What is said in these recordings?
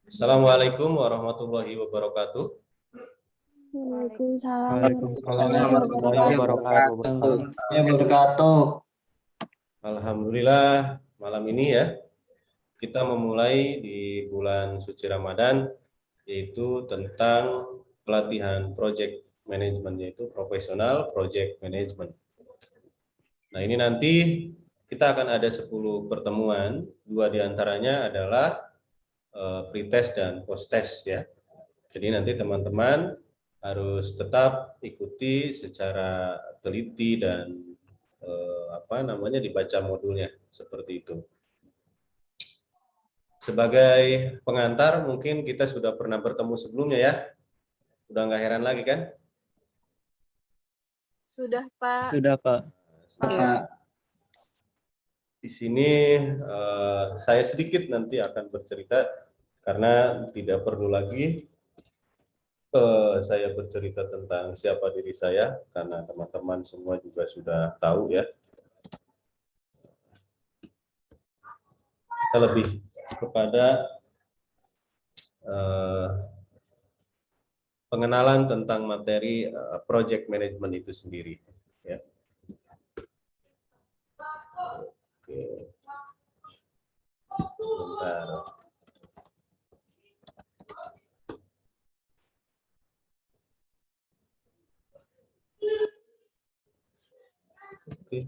Assalamualaikum warahmatullahi wabarakatuh. Waalaikumsalam Waalaikumsalam warahmatullahi warahmatullahi wabarakatuh. Alhamdulillah, malam ini ya kita memulai di bulan suci Ramadan, yaitu tentang pelatihan project management, yaitu profesional project management. Nah, ini nanti kita akan ada 10 pertemuan, 2 diantaranya adalah pre-test dan post-test ya. Jadi nanti teman-teman harus tetap ikuti secara teliti dan dibaca modulnya seperti itu. Sebagai pengantar, mungkin kita sudah pernah bertemu sebelumnya ya. Udah nggak heran lagi kan? Sudah, Pak. Sudah, Pak. Di sini saya sedikit nanti akan bercerita karena tidak perlu lagi saya bercerita tentang siapa diri saya karena teman-teman semua juga sudah tahu ya. Kita lebih kepada pengenalan tentang materi project management itu sendiri ya. Oke. Sebentar. Oke.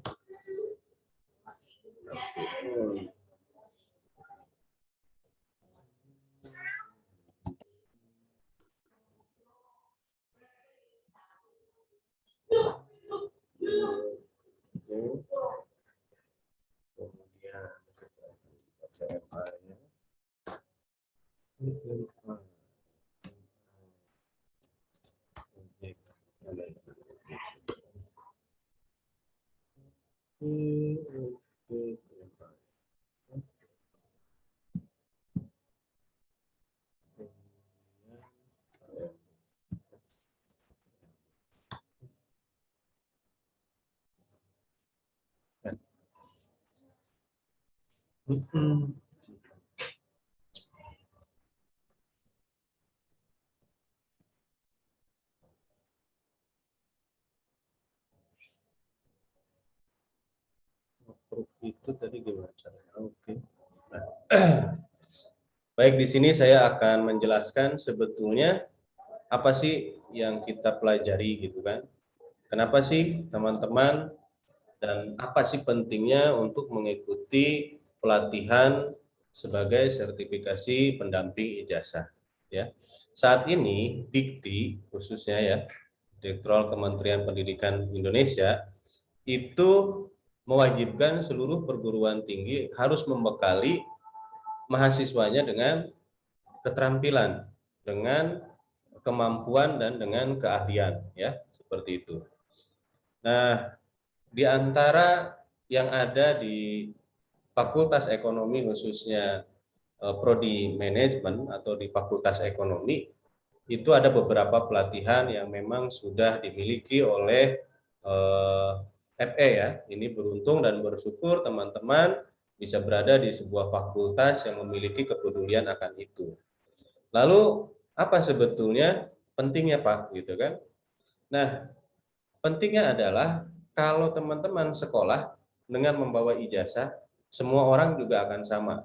Kemudian PMA-nya. Itu tadi gimana caranya? Oke. Nah, baik, di sini saya akan menjelaskan sebetulnya apa sih yang kita pelajari gitu kan. Kenapa sih teman-teman dan apa sih pentingnya untuk mengikuti pelatihan sebagai sertifikasi pendamping ijazah ya. Saat ini Dikti khususnya ya, Direktorat Kementerian Pendidikan Indonesia itu mewajibkan seluruh perguruan tinggi harus membekali mahasiswanya dengan keterampilan, dengan kemampuan dan dengan keahlian ya, seperti itu. Nah, di antara yang ada di Fakultas Ekonomi khususnya prodi manajemen atau di Fakultas Ekonomi itu ada beberapa pelatihan yang memang sudah dimiliki oleh FE ya. Ini beruntung dan bersyukur teman-teman bisa berada di sebuah fakultas yang memiliki kepedulian akan itu. Lalu apa sebetulnya pentingnya Pak gitu kan? Nah, pentingnya adalah kalau teman-teman sekolah dengan membawa ijazah, semua orang juga akan sama.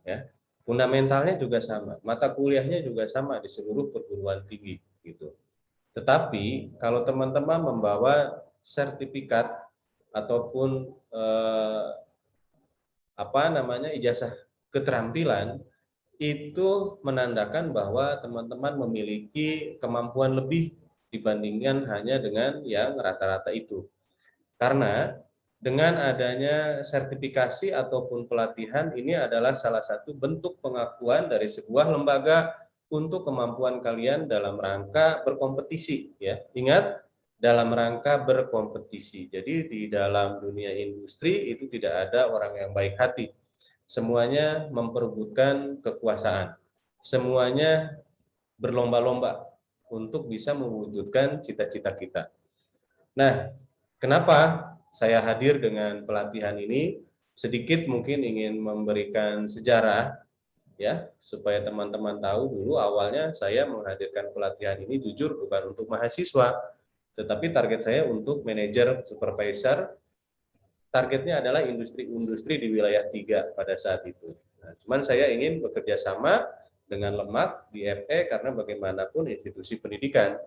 Ya. Fundamentalnya juga sama, mata kuliahnya juga sama di seluruh perguruan tinggi gitu. Tetapi kalau teman-teman membawa sertifikat ataupun ijazah keterampilan, itu menandakan bahwa teman-teman memiliki kemampuan lebih dibandingkan hanya dengan yang rata-rata itu. Karena dengan adanya sertifikasi ataupun pelatihan ini adalah salah satu bentuk pengakuan dari sebuah lembaga untuk kemampuan kalian dalam rangka berkompetisi ya. Ingat, dalam rangka berkompetisi. Jadi di dalam dunia industri itu tidak ada orang yang baik hati. Semuanya memperebutkan kekuasaan. Semuanya berlomba-lomba untuk bisa mewujudkan cita-cita kita. Nah, kenapa saya hadir dengan pelatihan ini? Sedikit mungkin ingin memberikan sejarah ya, supaya teman-teman tahu dulu awalnya saya menghadirkan pelatihan ini jujur bukan untuk mahasiswa, tetapi target saya untuk manajer supervisor, targetnya adalah industri-industri di wilayah 3 pada saat itu. Nah, cuman saya ingin bekerja sama dengan Lemak di FE karena bagaimanapun institusi pendidikan.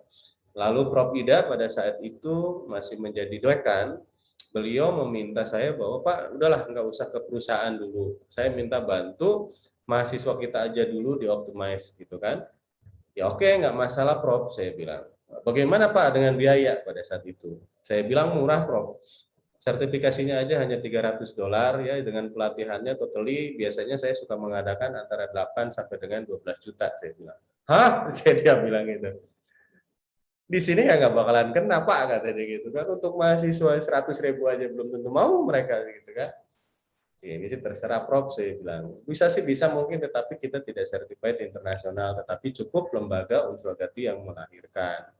Lalu Prof. Ida pada saat itu masih menjadi dekan, beliau meminta saya bahwa Pak, udahlah nggak usah ke perusahaan dulu. Saya minta bantu mahasiswa kita aja dulu di-optimize gitu kan. Ya oke, nggak masalah Prof, saya bilang. Bagaimana Pak dengan biaya pada saat itu? Saya bilang murah Prof. Sertifikasinya aja hanya $300 ya, dengan pelatihannya totally biasanya saya suka mengadakan antara 8 sampai dengan 12 juta, saya bilang. Hah? Dia bilang gitu. Di sini ya nggak bakalan kena Pak, katanya gitu kan. Untuk mahasiswa 100.000 aja belum tentu mau mereka gitu kan. Ya, ini sih terserah Prof, saya bilang. Bisa sih bisa mungkin, tetapi kita tidak certified internasional, tetapi cukup lembaga Unswagati yang melahirkan.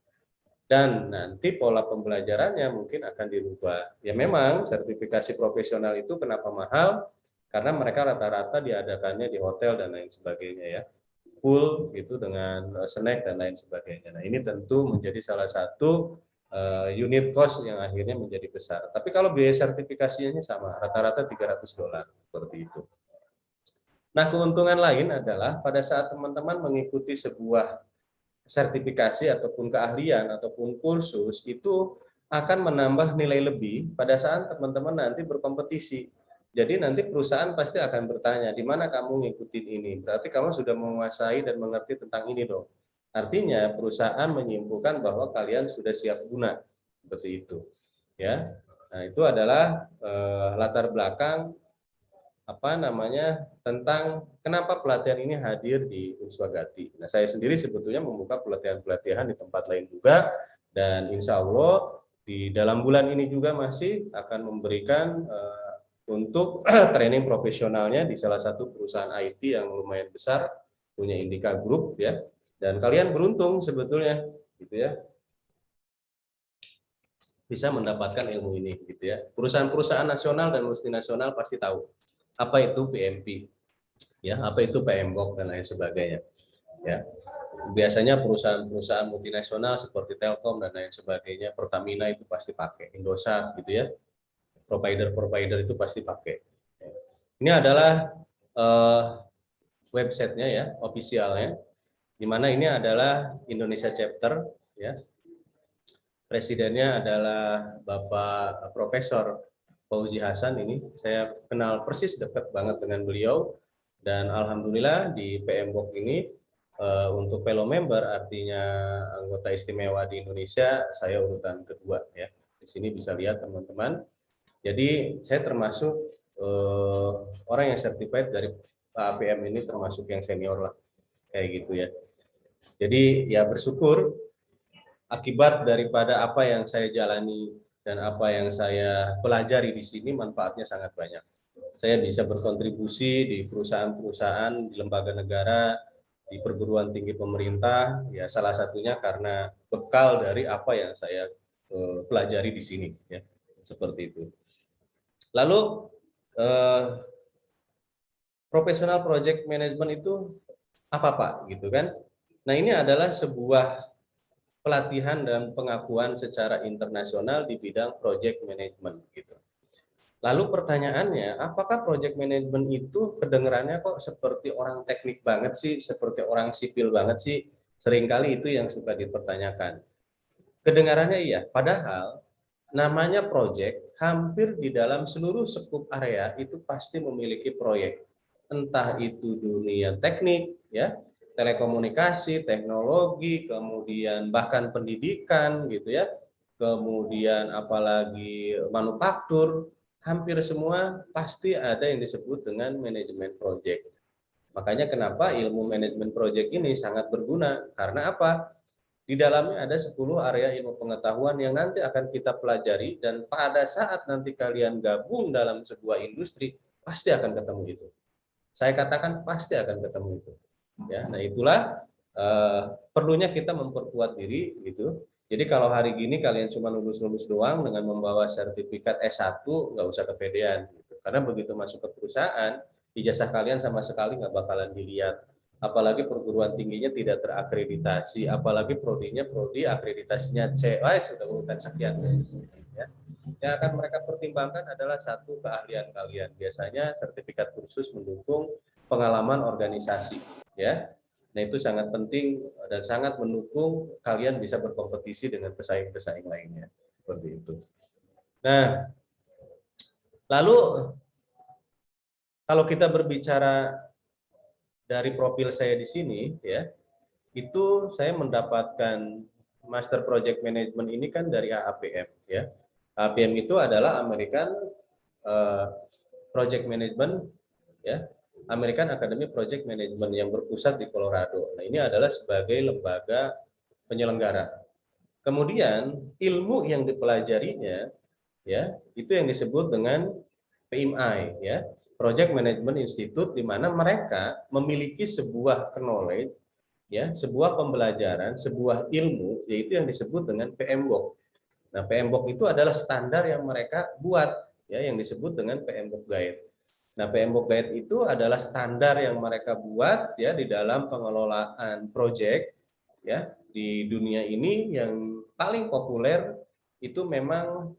Dan nanti pola pembelajarannya mungkin akan dirubah. Ya memang sertifikasi profesional itu kenapa mahal? Karena mereka rata-rata diadakannya di hotel dan lain sebagainya ya. Full gitu dengan snack dan lain sebagainya. Nah, ini tentu menjadi salah satu unit cost yang akhirnya menjadi besar. Tapi kalau biaya sertifikasinya sama, rata-rata $300 seperti itu. Nah, keuntungan lain adalah pada saat teman-teman mengikuti sebuah sertifikasi ataupun keahlian ataupun kursus itu akan menambah nilai lebih pada saat teman-teman nanti berkompetisi. Jadi nanti perusahaan pasti akan bertanya, di mana kamu ngikutin ini? Berarti kamu sudah menguasai dan mengerti tentang ini dong. Artinya perusahaan menyimpulkan bahwa kalian sudah siap guna. Seperti itu. Ya. Nah, itu adalah latar belakang tentang kenapa pelatihan ini hadir di Unswagati. Nah, saya sendiri sebetulnya membuka pelatihan-pelatihan di tempat lain juga, dan insya Allah di dalam bulan ini juga masih akan memberikan untuk training profesionalnya di salah satu perusahaan IT yang lumayan besar, punya Indika Group ya. Dan kalian beruntung sebetulnya gitu ya, bisa mendapatkan ilmu ini gitu ya. Perusahaan-perusahaan nasional dan multinasional pasti tahu apa itu PMP, ya, apa itu PMBOK dan lain sebagainya. Ya, biasanya perusahaan-perusahaan multinasional seperti Telkom dan lain sebagainya, Pertamina itu pasti pakai, Indosat gitu ya, provider-provider itu pasti pakai. Ini adalah websitenya ya, officialnya, di mana ini adalah Indonesia chapter, ya. Presidennya adalah Bapak Profesor Fauzi Hasan. Ini saya kenal persis, dekat banget dengan beliau, dan alhamdulillah di PMBOK ini untuk fellow member, artinya anggota istimewa di Indonesia, saya urutan kedua ya. Di sini bisa lihat teman-teman. Jadi saya termasuk orang yang certified dari APM ini, termasuk yang senior lah, kayak gitu ya. Jadi ya bersyukur akibat daripada apa yang saya jalani dan apa yang saya pelajari di sini, manfaatnya sangat banyak. Saya bisa berkontribusi di perusahaan-perusahaan, di lembaga negara, di perguruan tinggi pemerintah, ya salah satunya karena bekal dari apa yang saya pelajari di sini, ya seperti itu. Lalu professional project management itu apa Pak, gitu kan? Nah, ini adalah sebuah pelatihan dan pengakuan secara internasional di bidang project management gitu. Lalu pertanyaannya, apakah project management itu kedengarannya kok seperti orang teknik banget sih, seperti orang sipil banget sih? Seringkali itu yang suka dipertanyakan. Kedengarannya iya, padahal namanya project hampir di dalam seluruh sekup area itu pasti memiliki proyek. Entah itu dunia teknik, ya, telekomunikasi, teknologi, kemudian bahkan pendidikan gitu ya, kemudian apalagi manufaktur, hampir semua pasti ada yang disebut dengan manajemen project. Makanya kenapa ilmu manajemen project ini sangat berguna, karena apa? Di dalamnya ada 10 area ilmu pengetahuan yang nanti akan kita pelajari, dan pada saat nanti kalian gabung dalam sebuah industri, pasti akan ketemu itu. Saya katakan pasti akan ketemu itu. Ya, nah itulah perlunya kita memperkuat diri gitu. Jadi kalau hari gini kalian cuma lulus-lulus doang dengan membawa sertifikat S1, nggak usah kepedean gitu. Karena begitu masuk ke perusahaan, ijazah kalian sama sekali nggak bakalan dilihat. Apalagi perguruan tingginya tidak terakreditasi, apalagi prodinya prodi akreditasinya C, sudah urutan sekian. Ya. Yang akan mereka pertimbangkan adalah satu, keahlian kalian. Biasanya sertifikat kursus mendukung pengalaman organisasi, ya. Nah, itu sangat penting dan sangat mendukung kalian bisa berkompetisi dengan pesaing-pesaing lainnya. Seperti itu. Nah, lalu kalau kita berbicara dari profil saya di sini, ya, itu saya mendapatkan Master Project Management ini kan dari AAPM, ya. AAPM itu adalah American Project Management, ya, American Academy Project Management yang berpusat di Colorado. Nah, ini adalah sebagai lembaga penyelenggara. Kemudian ilmu yang dipelajarinya, ya, itu yang disebut dengan PMI, ya, Project Management Institute, di mana mereka memiliki sebuah knowledge, ya, sebuah pembelajaran, sebuah ilmu, yaitu yang disebut dengan PMBOK. Nah, PMBOK itu adalah standar yang mereka buat, ya, yang disebut dengan PMBOK Guide. Nah, PMBOK Guide itu adalah standar yang mereka buat, ya, di dalam pengelolaan proyek, ya, di dunia ini. Yang paling populer itu memang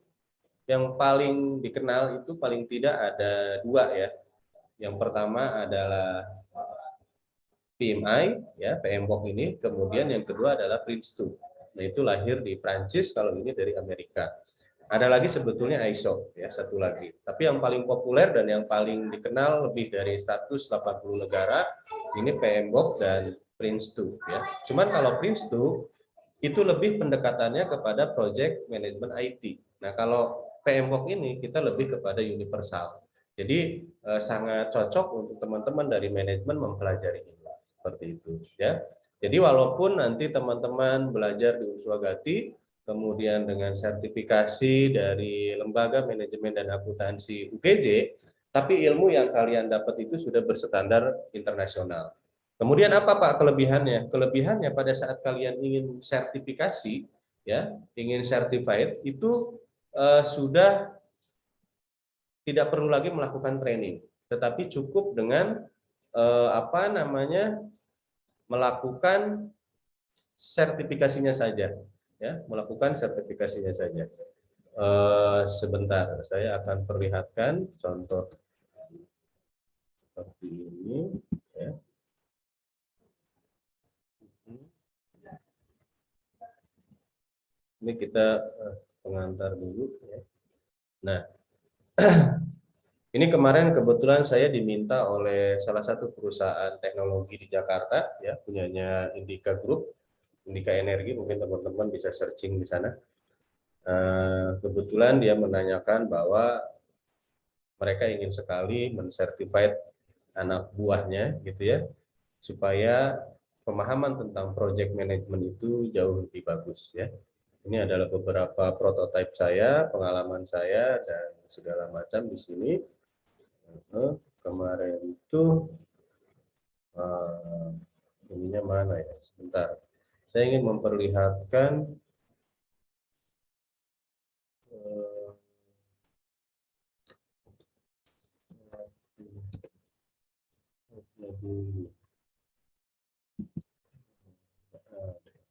yang paling dikenal itu paling tidak ada dua, ya. Yang pertama adalah PMI, ya, PMBOK ini, kemudian yang kedua adalah Prince2. Nah, itu lahir di Prancis, kalau ini dari Amerika. Ada lagi sebetulnya ISO, ya, satu lagi. Tapi yang paling populer dan yang paling dikenal lebih dari 180 negara ini PMBOK dan Prince2, ya. Cuman kalau Prince2 itu lebih pendekatannya kepada project management IT. Nah, kalau PMBOK ini kita lebih kepada universal. Jadi sangat cocok untuk teman-teman dari manajemen mempelajari ini. Seperti itu, ya. Jadi walaupun nanti teman-teman belajar di Uswagati, kemudian dengan sertifikasi dari Lembaga Manajemen dan Akuntansi UGJ, tapi ilmu yang kalian dapat itu sudah berstandar internasional. Kemudian apa Pak kelebihannya? Kelebihannya pada saat kalian ingin sertifikasi, ya, ingin certified, itu sudah tidak perlu lagi melakukan training, tetapi cukup dengan melakukan sertifikasinya saja, ya, melakukan sertifikasinya saja. Sebentar, saya akan perlihatkan contoh seperti ini, ya. Ini kita pengantar dulu, ya. Nah, ini kemarin kebetulan saya diminta oleh salah satu perusahaan teknologi di Jakarta, ya, punyanya Indika Group, Indika Energi, mungkin teman-teman bisa searching di sana. Kebetulan dia menanyakan bahwa mereka ingin sekali mensertified anak buahnya, gitu ya, supaya pemahaman tentang project management itu jauh lebih bagus, ya. Ini adalah beberapa prototipe saya, pengalaman saya, dan segala macam di sini. Kemarin itu ininya mana ya? Sebentar. Saya ingin memperlihatkan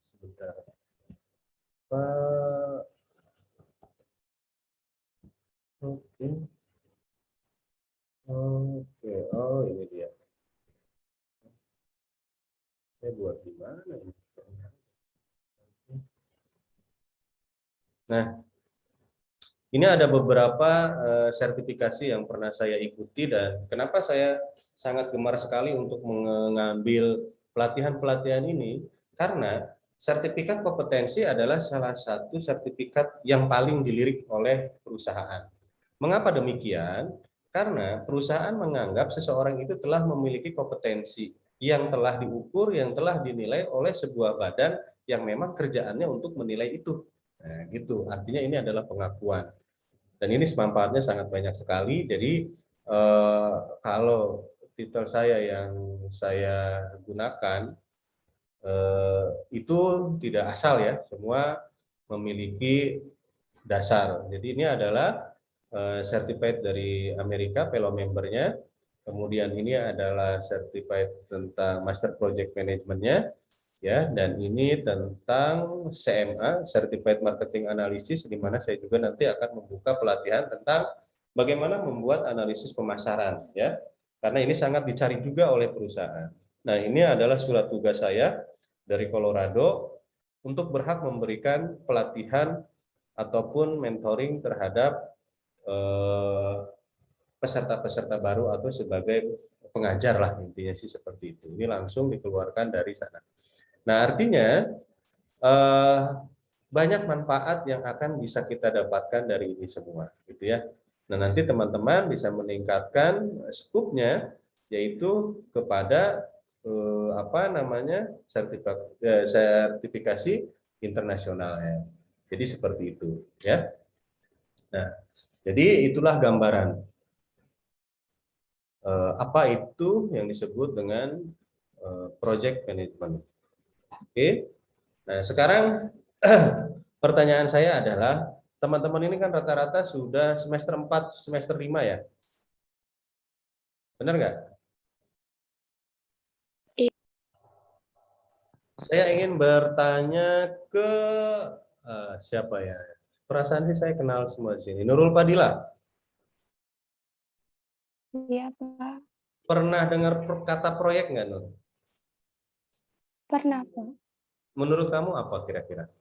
sebentar. Oke. Oke, oh ini dia. Saya buat di mana ini? Nah, ini ada beberapa sertifikasi yang pernah saya ikuti, dan kenapa saya sangat gemar sekali untuk mengambil pelatihan-pelatihan ini, karena sertifikat kompetensi adalah salah satu sertifikat yang paling dilirik oleh perusahaan. Mengapa demikian? Karena perusahaan menganggap seseorang itu telah memiliki kompetensi yang telah diukur, yang telah dinilai oleh sebuah badan yang memang kerjaannya untuk menilai itu. Nah, gitu. Artinya ini adalah pengakuan. Dan ini manfaatnya sangat banyak sekali. Jadi kalau titel saya yang saya gunakan itu tidak asal, ya, semua memiliki dasar. Jadi ini adalah certified dari Amerika, fellow membernya, Kemudian ini adalah certified tentang Master Project Management-nya, ya, dan ini tentang CMA, Certified Marketing Analysis, di mana saya juga nanti akan membuka pelatihan tentang bagaimana membuat analisis pemasaran, ya, karena ini sangat dicari juga oleh perusahaan. Nah, ini adalah surat tugas saya dari Colorado untuk berhak memberikan pelatihan ataupun mentoring terhadap peserta-peserta baru atau sebagai pengajar lah, intinya sih seperti itu. Ini langsung dikeluarkan dari sana. Nah, artinya banyak manfaat yang akan bisa kita dapatkan dari ini semua, gitu ya. Nah, nanti teman-teman bisa meningkatkan skupnya, yaitu kepada sertifikasi internasional, ya. Jadi seperti itu, ya. Nah, jadi itulah gambaran apa itu yang disebut dengan project management. Oke. Nah, sekarang pertanyaan saya adalah, teman-teman ini kan rata-rata sudah semester 4, semester 5 ya? Benar nggak? Iya. Saya ingin bertanya ke siapa ya? Perasaan sih saya kenal semua di sini. Nurul Padilla, Iya, Pak. pernah dengar kata proyek nggak, Nur? Pernah, Pak. Menurut kamu apa kira-kira?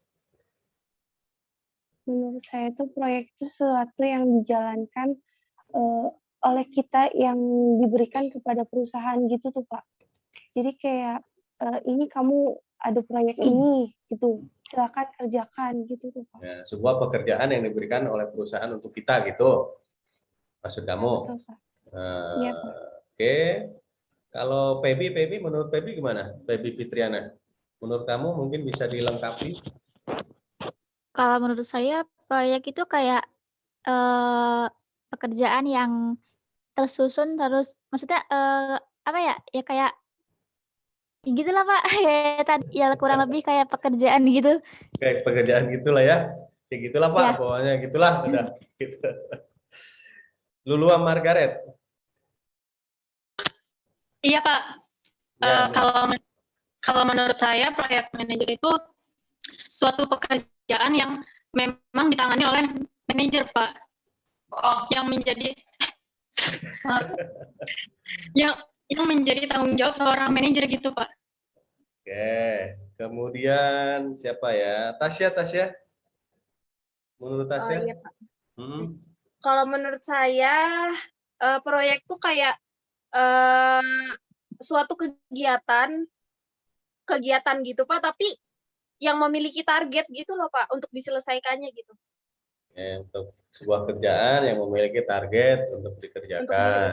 Menurut saya itu proyek itu sesuatu yang dijalankan oleh kita yang diberikan kepada perusahaan gitu tuh, Pak. Jadi kayak ini kamu ada proyek ini gitu, silakan kerjakan gitu tuh, Pak. Ya, sebuah pekerjaan yang diberikan oleh perusahaan untuk kita gitu, maksud Ya, kamu? betul, Pak. Iya, Pak. Oke. Kalau Pebi, menurut Pebi gimana? Pebi Fitriana, menurut kamu mungkin bisa dilengkapi? Kalau menurut saya proyek itu kayak pekerjaan yang tersusun terus, maksudnya apa ya? Ya kayak ya gitulah Pak. Ya kurang lebih kayak pekerjaan gitu. Kayak pekerjaan gitulah ya. Kayak gitulah Pak, Ya. pokoknya gitulah udah gitu. Lulua Margaret. Iya Pak. Ya, Kalau menurut saya proyek manajer itu suatu pekerjaan yang memang ditangani oleh manajer Pak. Yang menjadi yang menjadi tanggung jawab seorang manajer gitu Pak. oke. Kemudian siapa ya? Tasya. Menurut Tasya? Iya, Pak. Kalau menurut saya proyek tuh kayak suatu kegiatan gitu Pak, tapi yang memiliki target gitu loh Pak untuk diselesaikannya gitu. Ya, untuk sebuah kerjaan yang memiliki target untuk dikerjakan,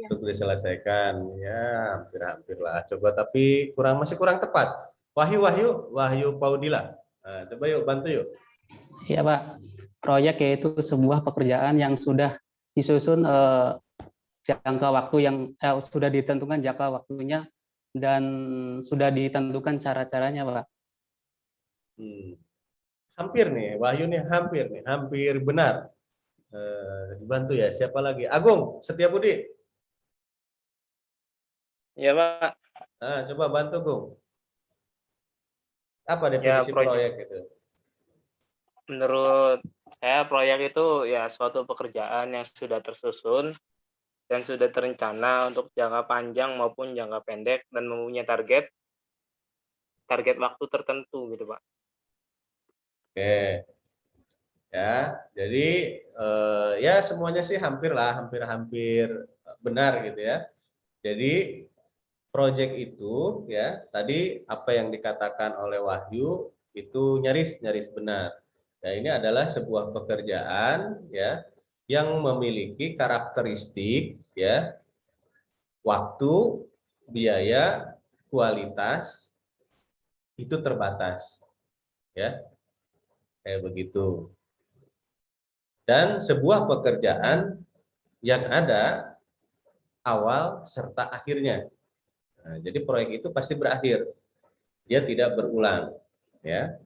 untuk diselesaikan, ya hampir-hampir lah. Coba tapi masih kurang tepat. Wahyu Paudila. Nah, coba yuk bantu yuk. Iya Pak, proyek yaitu sebuah pekerjaan yang sudah disusun jangka waktu yang sudah ditentukan jangka waktunya dan sudah ditentukan cara-caranya Pak. Hampir nih, Wahyu nih hampir benar. Dibantu ya, siapa lagi? Agung Setiabudi. Iya Pak. Nah, coba bantu Gung. Apa definisi proyek itu? Menurut saya proyek itu ya suatu pekerjaan yang sudah tersusun dan sudah terencana untuk jangka panjang maupun jangka pendek dan mempunyai target waktu tertentu gitu Pak. Oke, ya, jadi ya semuanya sih hampir benar gitu ya. Jadi proyek itu ya tadi apa yang dikatakan oleh Wahyu itu nyaris benar. Nah, ini adalah sebuah pekerjaan ya yang memiliki karakteristik ya waktu, biaya, kualitas itu terbatas ya. Kayak begitu. Dan sebuah pekerjaan yang ada awal serta akhirnya. Nah, jadi proyek itu pasti berakhir. Dia tidak berulang, ya.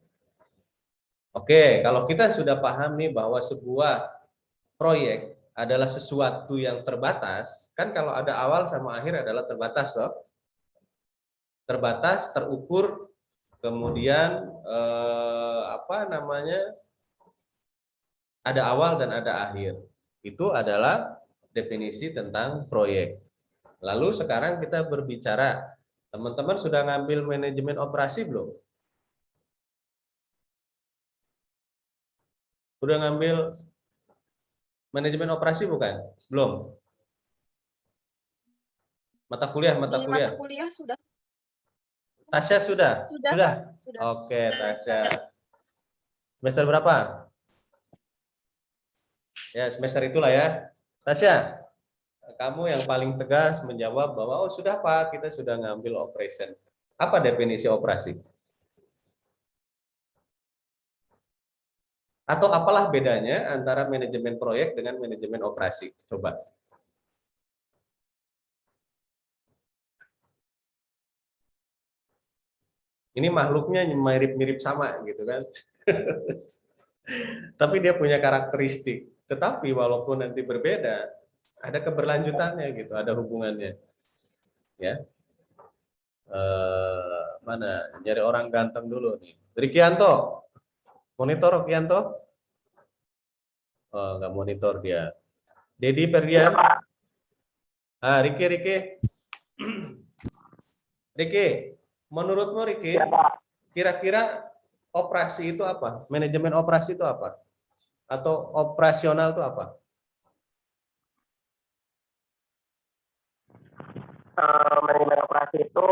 Oke, kalau kita sudah paham nih bahwa sebuah proyek adalah sesuatu yang terbatas, kan kalau ada awal sama akhir adalah terbatas toh. Terbatas, terukur, kemudian apa namanya? Ada awal dan ada akhir. Itu adalah definisi tentang proyek. Lalu sekarang kita berbicara, teman-teman sudah ngambil manajemen operasi belum? Sudah ngambil manajemen operasi bukan? Belum. Mata kuliah. Di mata kuliah sudah. Tasya sudah? Sudah. Oke, Tasya. Semester berapa? Ya, semester itulah ya. Tasya, kamu yang paling tegas menjawab bahwa oh sudah Pak, kita sudah ngambil operation. Apa definisi operasi? Atau apalah bedanya antara manajemen proyek dengan manajemen operasi? Coba. Ini makhluknya mirip-mirip sama gitu kan. Tapi dia punya karakteristik. Tetapi walaupun nanti berbeda, ada keberlanjutannya gitu, ada hubungannya. Ya. Mana? Nyari orang ganteng dulu nih. Rikianto. Monitor Rikianto? Oh, nggak monitor dia. Dedi Ferdian. Ah, Riki. Riki, menurutmu Riki, kira-kira operasi itu apa? Manajemen operasi itu apa? Atau operasional itu apa? Manajemen operasi itu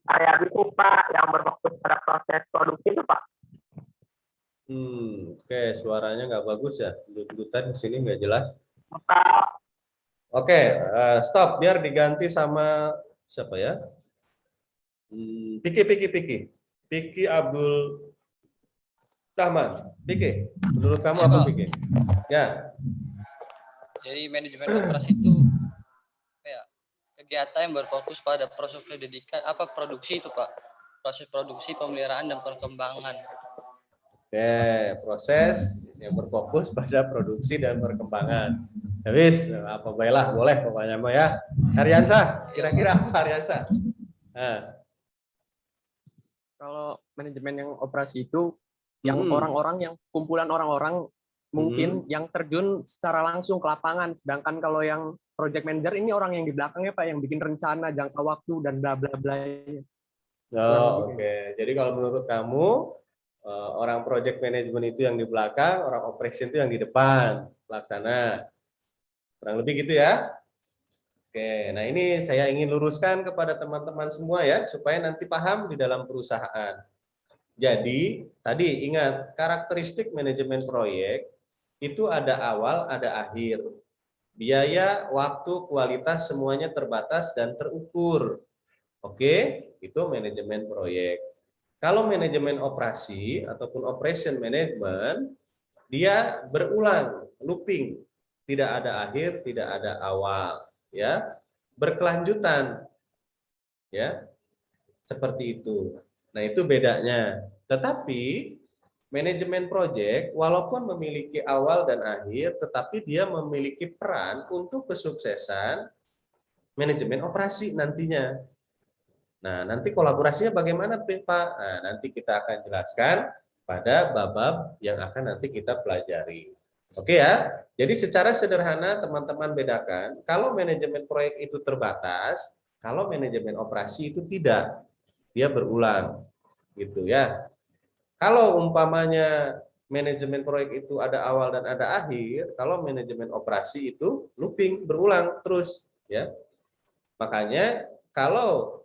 area bisnis Pak yang berfokus pada proses produksi itu Pak. Oke, suaranya nggak bagus ya. Dut-dutan di sini nggak jelas. Oke, stop. Biar diganti sama siapa ya? Piki Abdul Rahman. Piki, menurut kamu apa Piki? Ya. Jadi manajemen operasi itu ya, kegiatan yang berfokus pada proses pendidikan produksi itu Pak. Proses produksi, pemeliharaan dan perkembangan. Oke, proses yang berfokus pada produksi dan perkembangan. Habis, apa baiklah, boleh pokoknya Mbak ya. Haryansa, kira-kira apa Haryansa? Nah. Kalau manajemen yang operasi itu yang orang-orang yang kumpulan orang-orang mungkin yang terjun secara langsung ke lapangan, sedangkan kalau yang project manager ini orang yang di belakangnya Pak, yang bikin rencana jangka waktu dan bla bla bla. Oh, oke. Jadi kalau menurut kamu orang project management itu yang di belakang, orang operation itu yang di depan pelaksana. Kurang lebih gitu ya. Oke, nah ini saya ingin luruskan kepada teman-teman semua ya, supaya nanti paham di dalam perusahaan. Jadi, tadi ingat, karakteristik manajemen proyek itu ada awal, ada akhir. Biaya, waktu, kualitas semuanya terbatas dan terukur. Oke, itu manajemen proyek. Kalau manajemen operasi ataupun operation management, dia berulang, looping. Tidak ada akhir, tidak ada awal. Ya, berkelanjutan, ya, seperti itu. Nah, itu bedanya. Tetapi manajemen proyek walaupun memiliki awal dan akhir, tetapi dia memiliki peran untuk kesuksesan manajemen operasi nantinya. Nah, nanti kolaborasinya bagaimana, Pak? Nah, nanti kita akan jelaskan pada bab-bab yang akan nanti kita pelajari. Oke ya, jadi secara sederhana teman-teman bedakan, kalau manajemen proyek itu terbatas, kalau manajemen operasi itu tidak, dia berulang, gitu ya. Kalau umpamanya manajemen proyek itu ada awal dan ada akhir, kalau manajemen operasi itu looping, berulang terus, ya. Makanya kalau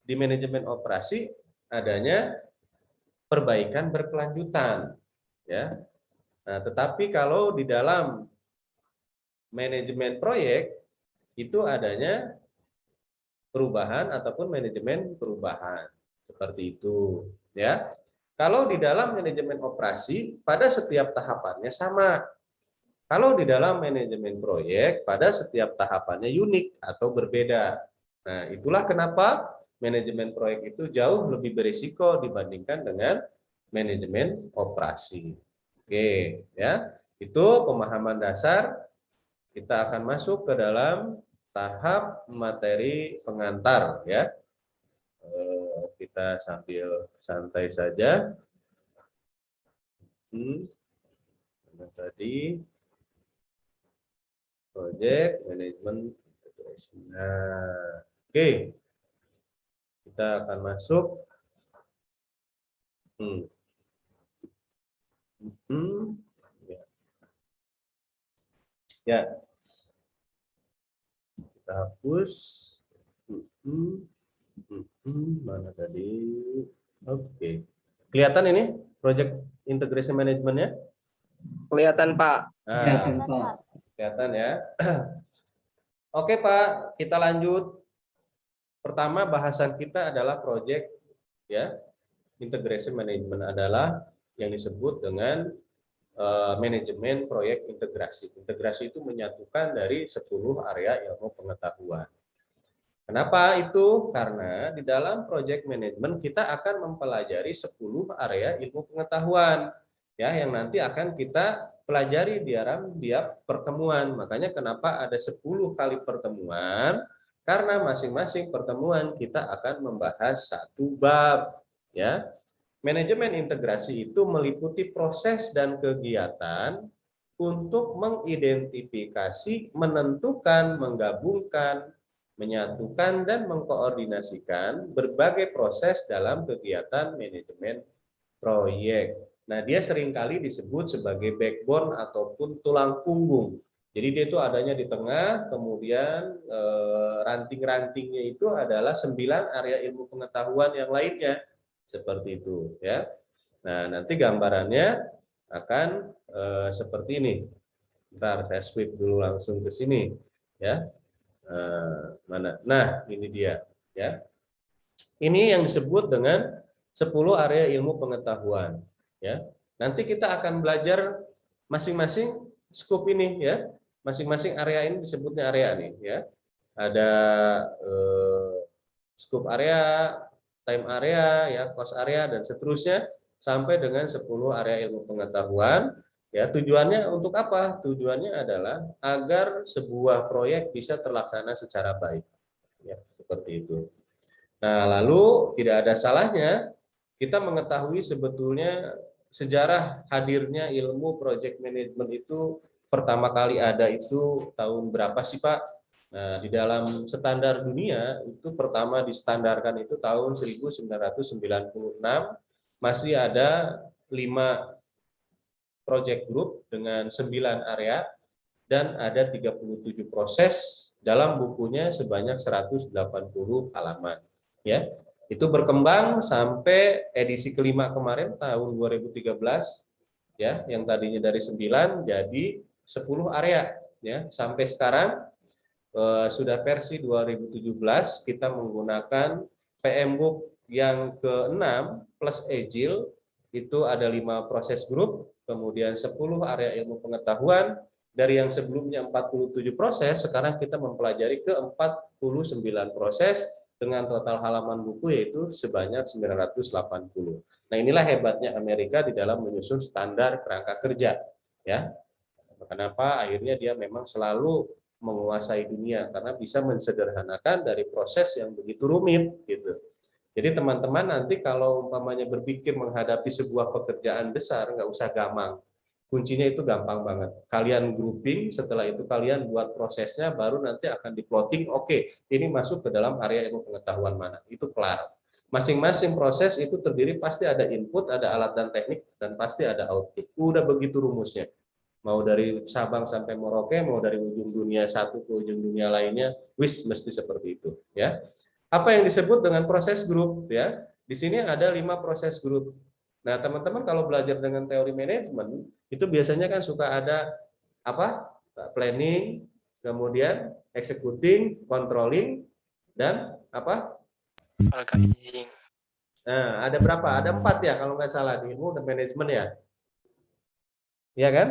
di manajemen operasi adanya perbaikan berkelanjutan, ya. Nah, tetapi kalau di dalam manajemen proyek itu adanya perubahan ataupun manajemen perubahan seperti itu, ya. Kalau di dalam manajemen operasi pada setiap tahapannya sama. Kalau di dalam manajemen proyek pada setiap tahapannya unik atau berbeda. Nah, itulah kenapa manajemen proyek itu jauh lebih berisiko dibandingkan dengan manajemen operasi. Oke, ya. Itu pemahaman dasar kita akan masuk ke dalam tahap materi pengantar ya. Kita sambil santai saja. Tadi project management. Nah, oke. Kita akan masuk. Ya. Kita hapus. Mana tadi? Oke. Kelihatan ini project integration manajemennya? Kelihatan, Pak. Nah, Kelihatan, Pak. kelihatan ya. Oke, Pak, kita lanjut. Pertama bahasan kita adalah project ya. Integration management adalah yang disebut dengan manajemen proyek integrasi. Integrasi itu menyatukan dari 10 area ilmu pengetahuan. Kenapa itu? Karena di dalam project management kita akan mempelajari 10 area ilmu pengetahuan ya yang nanti akan kita pelajari di dalam tiap pertemuan. Makanya kenapa ada 10 kali pertemuan? Karena masing-masing pertemuan kita akan membahas satu bab ya. Manajemen integrasi itu meliputi proses dan kegiatan untuk mengidentifikasi, menentukan, menggabungkan, menyatukan dan mengkoordinasikan berbagai proses dalam kegiatan manajemen proyek. Nah, dia seringkali disebut sebagai backbone ataupun tulang punggung. Jadi dia itu adanya di tengah, kemudian ranting-rantingnya itu adalah 9 area ilmu pengetahuan yang lainnya. Seperti itu ya. Nah, nanti gambarannya akan seperti ini. Bentar, saya sweep dulu langsung ke sini ya. Mana? Nah, ini dia ya. Ini yang disebut dengan 10 area ilmu pengetahuan ya. Nanti kita akan belajar masing-masing scope ini ya. Masing-masing area ini disebutnya area nih ya. Ada scope area, time area, ya, cost area dan seterusnya sampai dengan 10 area ilmu pengetahuan. Ya, tujuannya untuk apa? Tujuannya adalah agar sebuah proyek bisa terlaksana secara baik. Ya, seperti itu. Nah, lalu tidak ada salahnya kita mengetahui sebetulnya sejarah hadirnya ilmu project management itu pertama kali ada itu tahun berapa sih, Pak? Nah, di dalam standar dunia itu pertama distandarkan itu tahun 1996, masih ada 5 project group dengan 9 area dan ada 37 proses dalam bukunya sebanyak 180 halaman. Ya, itu berkembang sampai edisi kelima kemarin tahun 2013 ya, yang tadinya dari 9 jadi 10 area ya. Sampai sekarang sudah versi 2017 kita menggunakan PM Book yang ke-6 plus Agile, itu ada 5 proses grup, kemudian 10 area ilmu pengetahuan. Dari yang sebelumnya 47 proses, sekarang kita mempelajari ke 49 proses dengan total halaman buku yaitu sebanyak 980. Nah, inilah hebatnya Amerika di dalam menyusun standar kerangka kerja ya. Kenapa akhirnya dia memang selalu menguasai dunia, karena bisa mensederhanakan dari proses yang begitu rumit gitu. Jadi teman-teman nanti kalau umpamanya berpikir menghadapi sebuah pekerjaan besar, nggak usah gampang. Kuncinya itu gampang banget. Kalian grouping, setelah itu kalian buat prosesnya, baru nanti akan di-plotting, oke, ini masuk ke dalam area ilmu pengetahuan mana. Itu kelar. Masing-masing proses itu terdiri pasti ada input, ada alat dan teknik, dan pasti ada output. Udah begitu rumusnya. Mau dari Sabang sampai Merauke, mau dari ujung dunia satu ke ujung dunia lainnya, mesti seperti itu. Ya. Apa yang disebut dengan proses grup? Ya, di sini ada 5 proses grup. Nah, teman-teman kalau belajar dengan teori manajemen, itu biasanya kan suka ada apa? Planning, kemudian executing, controlling, dan apa? Organizing. Nah, ada berapa? Ada 4 ya kalau nggak salah di ilmu manajemen ya. Iya kan?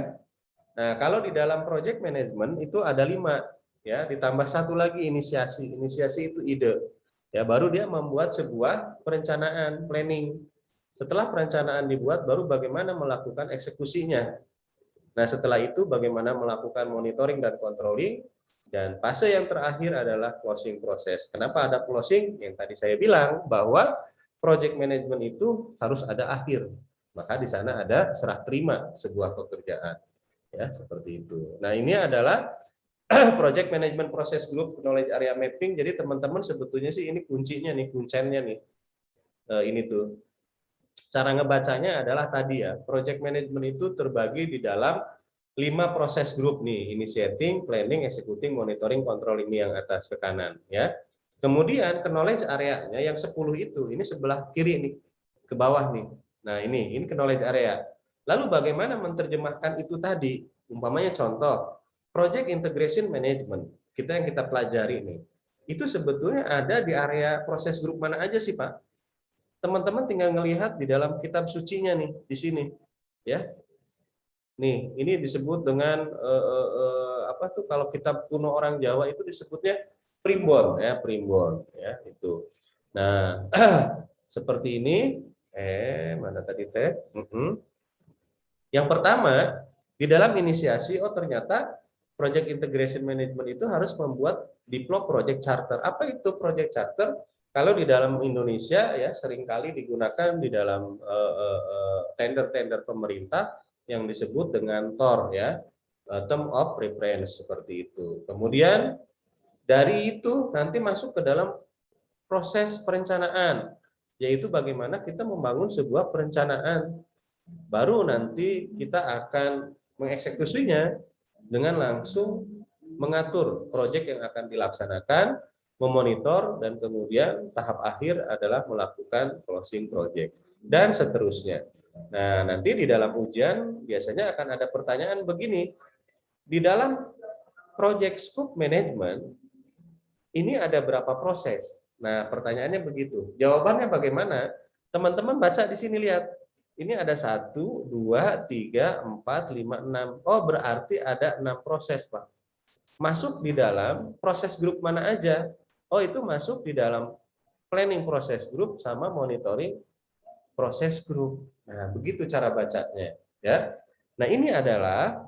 Nah, kalau di dalam project management itu ada 5 ya, ditambah 1 lagi inisiasi. Inisiasi itu ide. Ya, baru dia membuat sebuah perencanaan, planning. Setelah perencanaan dibuat, baru bagaimana melakukan eksekusinya. Nah, setelah itu bagaimana melakukan monitoring dan controlling, dan fase yang terakhir adalah closing proses. Kenapa ada closing? Yang tadi saya bilang bahwa project management itu harus ada akhir. Maka di sana ada serah terima sebuah pekerjaan. Ya, seperti itu. Nah, ini adalah project management process group knowledge area mapping. Jadi teman-teman sebetulnya sih ini kuncinya nih, kuncennya nih. Ini tuh. Cara ngebacanya adalah tadi ya, project management itu terbagi di dalam 5 proses grup nih, initiating, planning, executing, monitoring, controlling, ini yang atas ke kanan ya. Kemudian ke knowledge area-nya yang 10 itu, ini sebelah kiri nih, ke bawah nih. Nah, ini ke knowledge area. Lalu bagaimana menerjemahkan itu tadi? Umpamanya contoh, project integration management, yang kita pelajari nih. Itu sebetulnya ada di area proses grup mana aja sih, Pak? Teman-teman tinggal ngelihat di dalam kitab sucinya nih, di sini. Ya. Nih, ini disebut dengan apa tuh kalau kitab kuno orang Jawa itu disebutnya primbon ya, primbon ya itu. Nah, seperti ini mana tadi teh? Yang pertama, di dalam inisiasi ternyata project integration management itu harus membuat diplom project charter. Apa itu project charter? Kalau di dalam Indonesia ya seringkali digunakan di dalam tender-tender pemerintah yang disebut dengan TOR ya, Term of Reference seperti itu. Kemudian dari itu nanti masuk ke dalam proses perencanaan, yaitu bagaimana kita membangun sebuah perencanaan. Baru nanti kita akan mengeksekusinya dengan langsung mengatur proyek yang akan dilaksanakan, memonitor, dan kemudian tahap akhir adalah melakukan closing project dan seterusnya. Nah, nanti di dalam ujian biasanya akan ada pertanyaan begini. Di dalam project scope management ini ada berapa proses? Nah, pertanyaannya begitu. Jawabannya bagaimana? Teman-teman baca di sini, lihat. Ini ada 1, 2, 3, 4, 5, 6. Oh, berarti ada 6 proses, Pak. Masuk di dalam proses grup mana aja? Oh, itu masuk di dalam planning proses grup sama monitoring proses grup. Nah, begitu cara bacanya, ya. Nah, ini adalah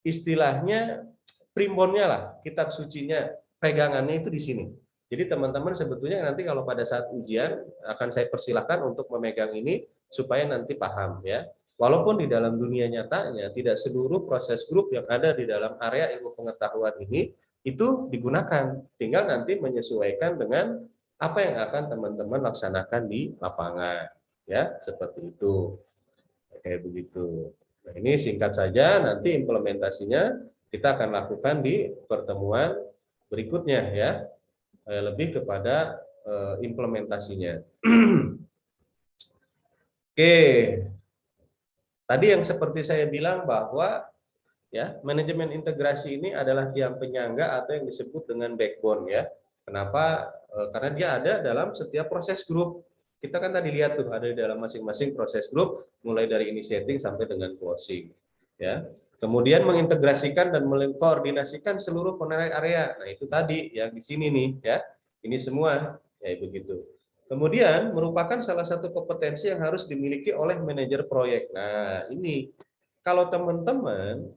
istilahnya primbonnya lah, kitab sucinya, pegangannya itu di sini. Jadi teman-teman sebetulnya nanti kalau pada saat ujian akan saya persilahkan untuk memegang ini supaya nanti paham ya. Walaupun di dalam dunia nyatanya tidak seluruh proses grup yang ada di dalam area ilmu pengetahuan ini itu digunakan, tinggal nanti menyesuaikan dengan apa yang akan teman-teman laksanakan di lapangan ya, seperti itu. Kayak begitu. Nah, ini singkat saja, nanti implementasinya kita akan lakukan di pertemuan berikutnya ya. Lebih kepada implementasinya. Oke. Tadi yang seperti saya bilang bahwa ya, manajemen integrasi ini adalah tiang penyangga atau yang disebut dengan backbone ya. Kenapa? Karena dia ada dalam setiap proses grup. Kita kan tadi lihat tuh ada di dalam masing-masing proses grup mulai dari initiating sampai dengan closing ya. Kemudian mengintegrasikan dan mengkoordinasikan seluruh penilaian area. Nah, itu tadi yang di sini nih ya. Ini semua ya begitu. Kemudian merupakan salah satu kompetensi yang harus dimiliki oleh manajer proyek. Nah, ini kalau teman-teman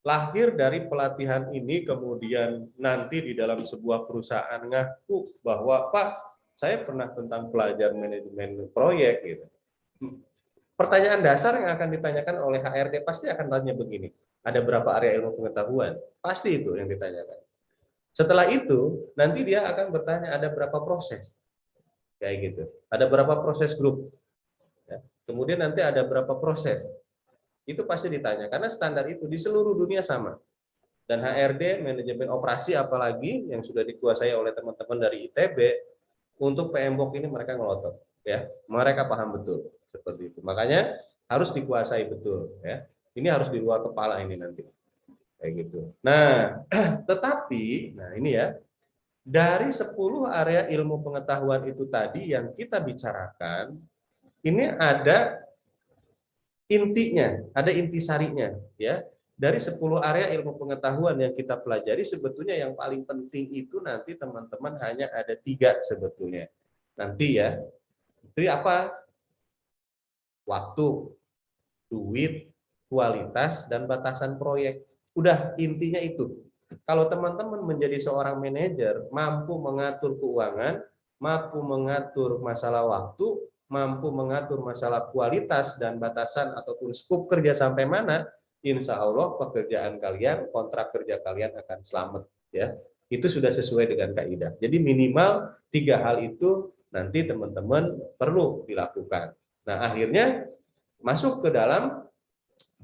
lahir dari pelatihan ini kemudian nanti di dalam sebuah perusahaan ngaku bahwa Pak, saya pernah tentang pelajar manajemen proyek gitu. Pertanyaan dasar yang akan ditanyakan oleh HRD pasti akan tanya begini, ada berapa area ilmu pengetahuan? Pasti itu yang ditanyakan. Setelah itu, nanti dia akan bertanya ada berapa proses? Kayak gitu. Ada berapa proses grup? Ya. Kemudian nanti ada berapa proses? Itu pasti ditanya, karena standar itu di seluruh dunia sama. Dan HRD, manajemen operasi apalagi yang sudah dikuasai oleh teman-teman dari ITB, untuk PMBOK ini mereka ngelotot. Ya, mereka paham betul. Seperti itu. Makanya harus dikuasai betul ya. Ini harus di luar kepala ini nanti. Kayak gitu. Nah, tetapi nah ini ya. Dari 10 area ilmu pengetahuan itu tadi yang kita bicarakan, ini ada intinya, ada intisarinya ya. Dari 10 area ilmu pengetahuan yang kita pelajari sebetulnya yang paling penting itu nanti teman-teman hanya ada 3 sebetulnya. Nanti ya. Itu apa? Waktu, duit, kualitas, dan batasan proyek. Udah, intinya itu. Kalau teman-teman menjadi seorang manajer, mampu mengatur keuangan, mampu mengatur masalah waktu, mampu mengatur masalah kualitas dan batasan ataupun skop kerja sampai mana, insya Allah pekerjaan kalian, kontrak kerja kalian akan selamat. Ya, itu sudah sesuai dengan kaidah. Jadi minimal 3 hal itu nanti teman-teman perlu dilakukan. Nah, akhirnya masuk ke dalam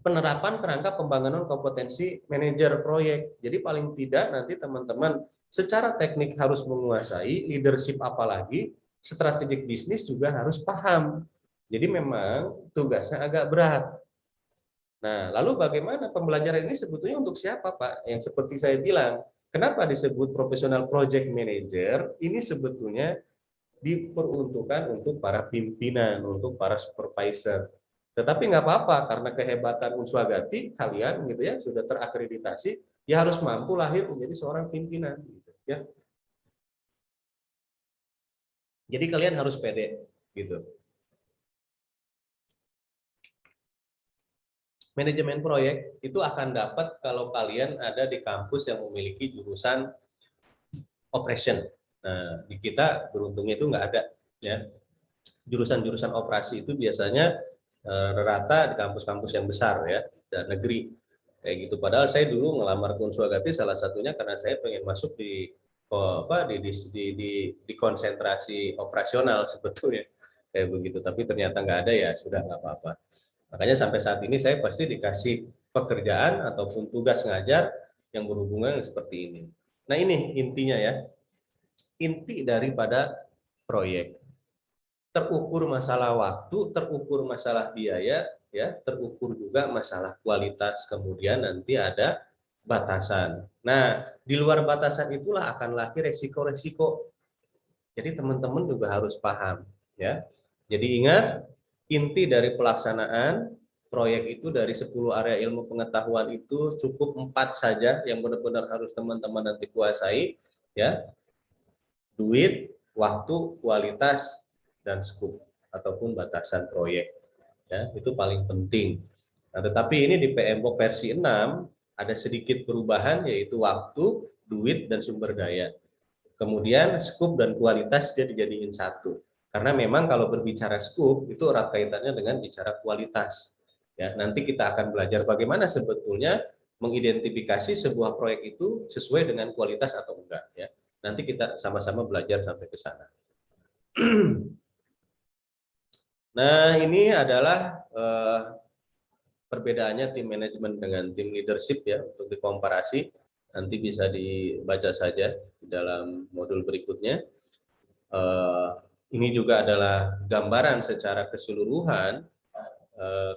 penerapan kerangka pembangunan kompetensi manajer proyek. Jadi paling tidak nanti teman-teman secara teknik harus menguasai, leadership apalagi, strategik bisnis juga harus paham. Jadi memang tugasnya agak berat. Nah, lalu bagaimana pembelajaran ini sebetulnya untuk siapa, Pak? Yang seperti saya bilang, kenapa disebut profesional project manager? Ini sebetulnya diperuntukkan untuk para pimpinan, untuk para supervisor. Tetapi nggak apa-apa, karena kehebatan Unswagati, kalian gitu ya sudah terakreditasi, ya harus mampu lahir menjadi seorang pimpinan. Gitu, ya. Jadi kalian harus pede, gitu. Manajemen proyek itu akan dapat kalau kalian ada di kampus yang memiliki jurusan operation. Nah, di kita beruntungnya itu nggak ada, ya. Jurusan-jurusan operasi itu biasanya rata di kampus-kampus yang besar ya, dan negeri kayak gitu. Padahal saya dulu ngelamar ke Unswagati salah satunya karena saya pengen masuk di konsentrasi operasional sebetulnya kayak begitu. Tapi ternyata nggak ada, ya sudah, nggak apa-apa. Makanya sampai saat ini saya pasti dikasih pekerjaan ataupun tugas ngajar yang berhubungan seperti ini. Nah, ini intinya ya, inti daripada proyek. Terukur masalah waktu, terukur masalah biaya, ya, terukur juga masalah kualitas, kemudian nanti ada batasan. Nah, di luar batasan itulah akan lahir resiko-resiko. Jadi teman-teman juga harus paham, ya. Jadi ingat, inti dari pelaksanaan proyek itu dari 10 area ilmu pengetahuan itu cukup 4 saja yang benar-benar harus teman-teman nanti kuasai, ya. Duit, waktu, kualitas, dan skop ataupun batasan proyek, ya, itu paling penting. Nah, tetapi ini di PMBOK versi 6 ada sedikit perubahan, yaitu waktu, duit, dan sumber daya. Kemudian skop dan kualitas dia dijadiin satu, karena memang kalau berbicara skop itu erat kaitannya dengan bicara kualitas, ya. Nanti kita akan belajar bagaimana sebetulnya mengidentifikasi sebuah proyek itu sesuai dengan kualitas atau enggak, ya. Nanti kita sama-sama belajar sampai ke sana. Nah, ini adalah perbedaannya tim manajemen dengan tim leadership ya, untuk dikomparasi. Nanti bisa dibaca saja di dalam modul berikutnya. Ini juga adalah gambaran secara keseluruhan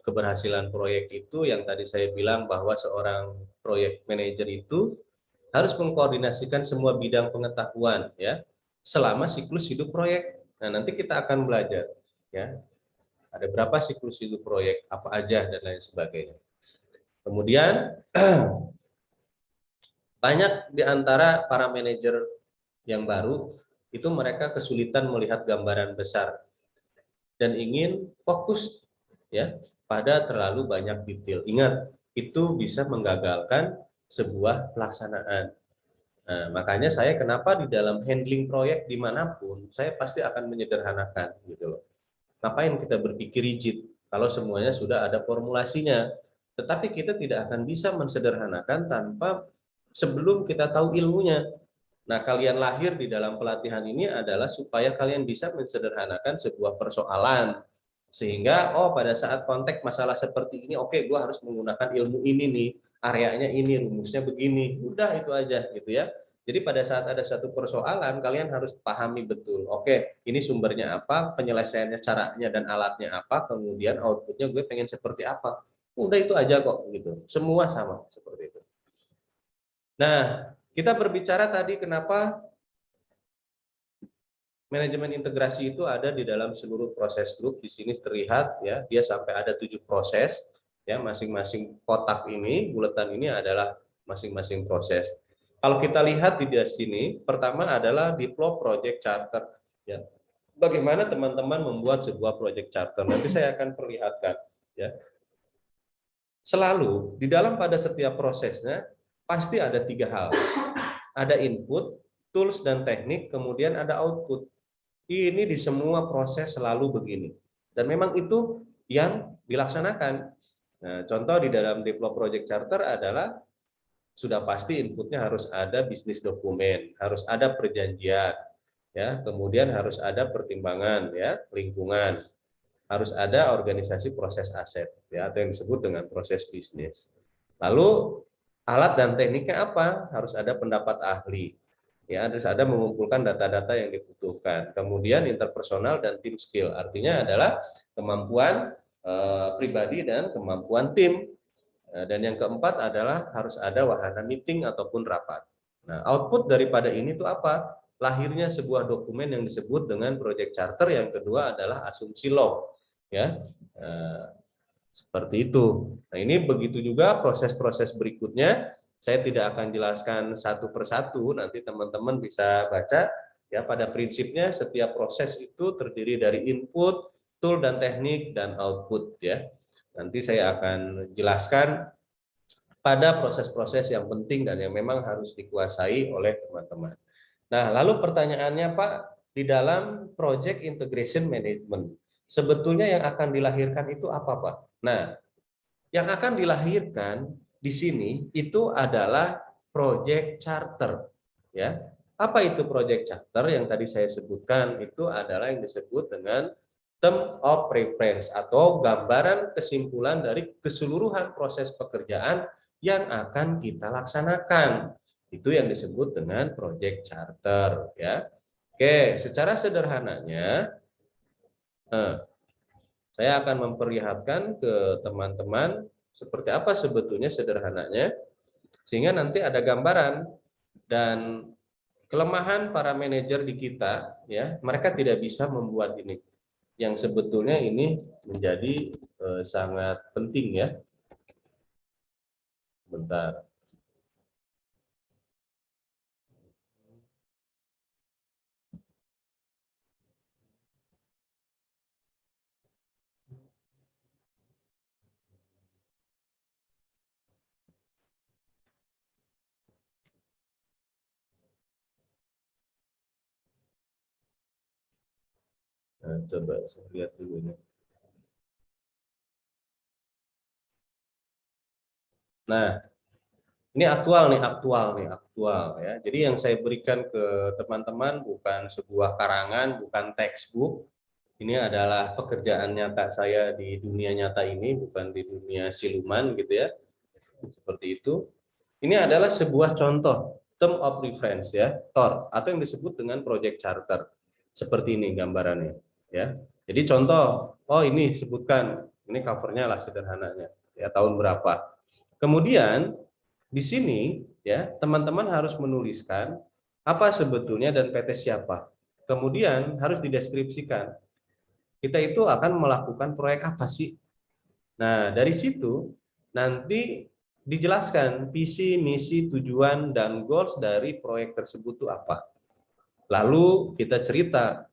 keberhasilan proyek itu yang tadi saya bilang bahwa seorang proyek manajer itu harus mengkoordinasikan semua bidang pengetahuan ya selama siklus hidup proyek. Nah, nanti kita akan belajar ya. Ada berapa siklus hidup proyek, apa aja, dan lain sebagainya. Kemudian, banyak di antara para manajer yang baru, itu mereka kesulitan melihat gambaran besar, dan ingin fokus ya pada terlalu banyak detail. Ingat, itu bisa menggagalkan sebuah pelaksanaan. Nah, makanya saya kenapa di dalam handling proyek dimanapun, saya pasti akan menyederhanakan, gitu loh. Ngapain kita berpikir rigid kalau semuanya sudah ada formulasinya? Tetapi kita tidak akan bisa mensederhanakan tanpa sebelum kita tahu ilmunya. Nah, kalian lahir di dalam pelatihan ini adalah supaya kalian bisa mensederhanakan sebuah persoalan. Sehingga, oh pada saat konteks masalah seperti ini, oke, gue harus menggunakan ilmu ini nih, areanya ini, rumusnya begini. Udah itu aja gitu ya. Jadi pada saat ada satu persoalan, kalian harus pahami betul. Oke, ini sumbernya apa, penyelesaiannya caranya dan alatnya apa, kemudian outputnya gue pengen seperti apa. Udah itu aja kok gitu. Semua sama seperti itu. Nah, kita berbicara tadi kenapa manajemen integrasi itu ada di dalam seluruh proses grup. Di sini terlihat ya, dia sampai ada 7 proses ya, masing-masing kotak ini, buletan ini adalah masing-masing proses. Kalau kita lihat di sini, pertama adalah develop project charter. Ya. Bagaimana teman-teman membuat sebuah project charter? Nanti saya akan perlihatkan. Ya. selalu di dalam pada setiap prosesnya pasti ada 3 hal. Ada input, tools dan teknik, kemudian ada output. Ini di semua proses selalu begini. Dan memang itu yang dilaksanakan. Nah, contoh di dalam develop project charter adalah sudah pasti inputnya harus ada bisnis dokumen, harus ada perjanjian, ya, kemudian harus ada pertimbangan, ya, lingkungan, harus ada organisasi proses aset, ya, atau yang disebut dengan proses bisnis. Lalu alat dan tekniknya apa? Harus ada pendapat ahli, ya, harus ada mengumpulkan data-data yang dibutuhkan. Kemudian interpersonal dan tim skill, artinya adalah kemampuan pribadi dan kemampuan tim. Dan yang keempat adalah harus ada wahana meeting ataupun rapat. Nah, output daripada ini itu apa? Lahirnya sebuah dokumen yang disebut dengan project charter. Yang kedua adalah asumsi log, ya, seperti itu. Nah, ini begitu juga proses-proses berikutnya. Saya tidak akan jelaskan satu persatu. Nanti teman-teman bisa baca. Ya, pada prinsipnya setiap proses itu terdiri dari input, tool dan teknik, dan output, ya. Nanti saya akan jelaskan pada proses-proses yang penting dan yang memang harus dikuasai oleh teman-teman. Nah, lalu pertanyaannya, Pak, di dalam project integration management, sebetulnya yang akan dilahirkan itu apa, Pak? Nah, yang akan dilahirkan di sini itu adalah project charter, ya. Apa itu project charter? Yang tadi saya sebutkan itu adalah yang disebut dengan term of reference atau gambaran kesimpulan dari keseluruhan proses pekerjaan yang akan kita laksanakan. Itu yang disebut dengan project charter, ya. Oke, secara sederhananya saya akan memperlihatkan ke teman-teman seperti apa sebetulnya sederhananya sehingga nanti ada gambaran. Dan kelemahan para manajer di kita, ya, mereka tidak bisa membuat ini. Yang sebetulnya ini menjadi sangat penting, ya. Bentar. Nah, coba saya lihat dulu ini. Nah, ini aktual ya. Jadi yang saya berikan ke teman-teman bukan sebuah karangan, bukan textbook. Ini adalah pekerjaan nyata saya di dunia nyata ini, bukan di dunia siluman gitu ya. Seperti itu. Ini adalah sebuah contoh term of reference, ya, TOR, atau yang disebut dengan project charter. Seperti ini gambarannya, ya. Jadi contoh, oh ini sebutkan, ini covernya lah sederhananya, ya, tahun berapa. Kemudian di sini, ya, teman-teman harus menuliskan apa sebetulnya dan PT siapa. Kemudian harus dideskripsikan. Kita itu akan melakukan proyek apa sih? Nah, dari situ nanti dijelaskan visi, misi, tujuan, dan goals dari proyek tersebut itu apa. Lalu kita cerita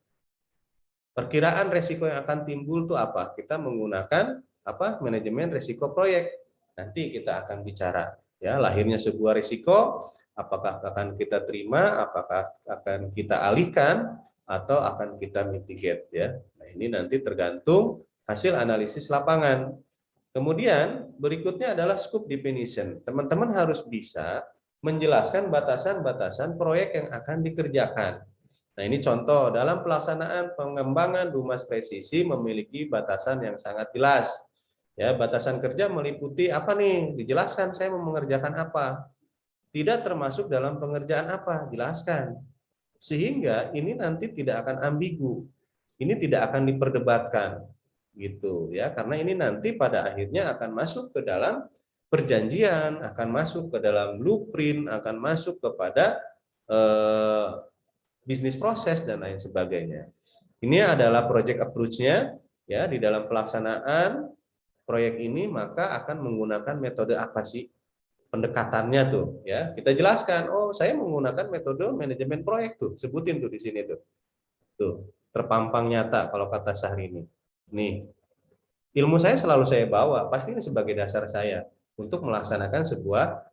perkiraan resiko yang akan timbul itu apa. Kita menggunakan apa? Manajemen resiko proyek. Nanti kita akan bicara, ya, lahirnya sebuah risiko, apakah akan kita terima, apakah akan kita alihkan, atau akan kita mitigate, ya. Nah, ini nanti tergantung hasil analisis lapangan. Kemudian berikutnya adalah scope definition. Teman-teman harus bisa menjelaskan batasan-batasan proyek yang akan dikerjakan. Nah, ini contoh dalam pelaksanaan pengembangan Dumas Presisi memiliki batasan yang sangat jelas. Ya, batasan kerja meliputi apa nih? Dijelaskan saya mau mengerjakan apa. Tidak termasuk dalam pengerjaan apa, jelaskan. Sehingga ini nanti tidak akan ambigu. Ini tidak akan diperdebatkan. Gitu ya, karena ini nanti pada akhirnya akan masuk ke dalam perjanjian, akan masuk ke dalam blueprint, akan masuk kepada bisnis proses dan lain sebagainya. Ini adalah project approach-nya, ya, di dalam pelaksanaan proyek ini maka akan menggunakan metode apa sih pendekatannya tuh, ya. Kita jelaskan, oh saya menggunakan metode manajemen proyek tuh, sebutin tuh di sini tuh. Tuh, terpampang nyata kalau kata Syahrini. Nih. ilmu saya selalu saya bawa, pasti ini sebagai dasar saya untuk melaksanakan sebuah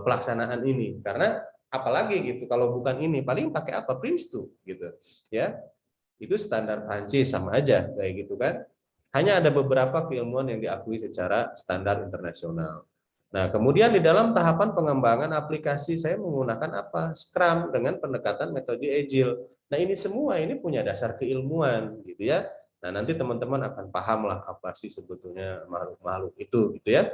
pelaksanaan ini. Karena apalagi gitu, kalau bukan ini paling pakai apa, Prince2 gitu ya, itu standar Prancis sama aja kayak gitu kan. Hanya ada beberapa keilmuan yang diakui secara standar internasional. Nah, kemudian di dalam tahapan pengembangan aplikasi saya menggunakan apa? Scrum dengan pendekatan metode Agile. Nah, ini semua ini punya dasar keilmuan gitu ya. Nah, nanti teman-teman akan paham lah apa sih sebetulnya makhluk-makhluk itu gitu ya.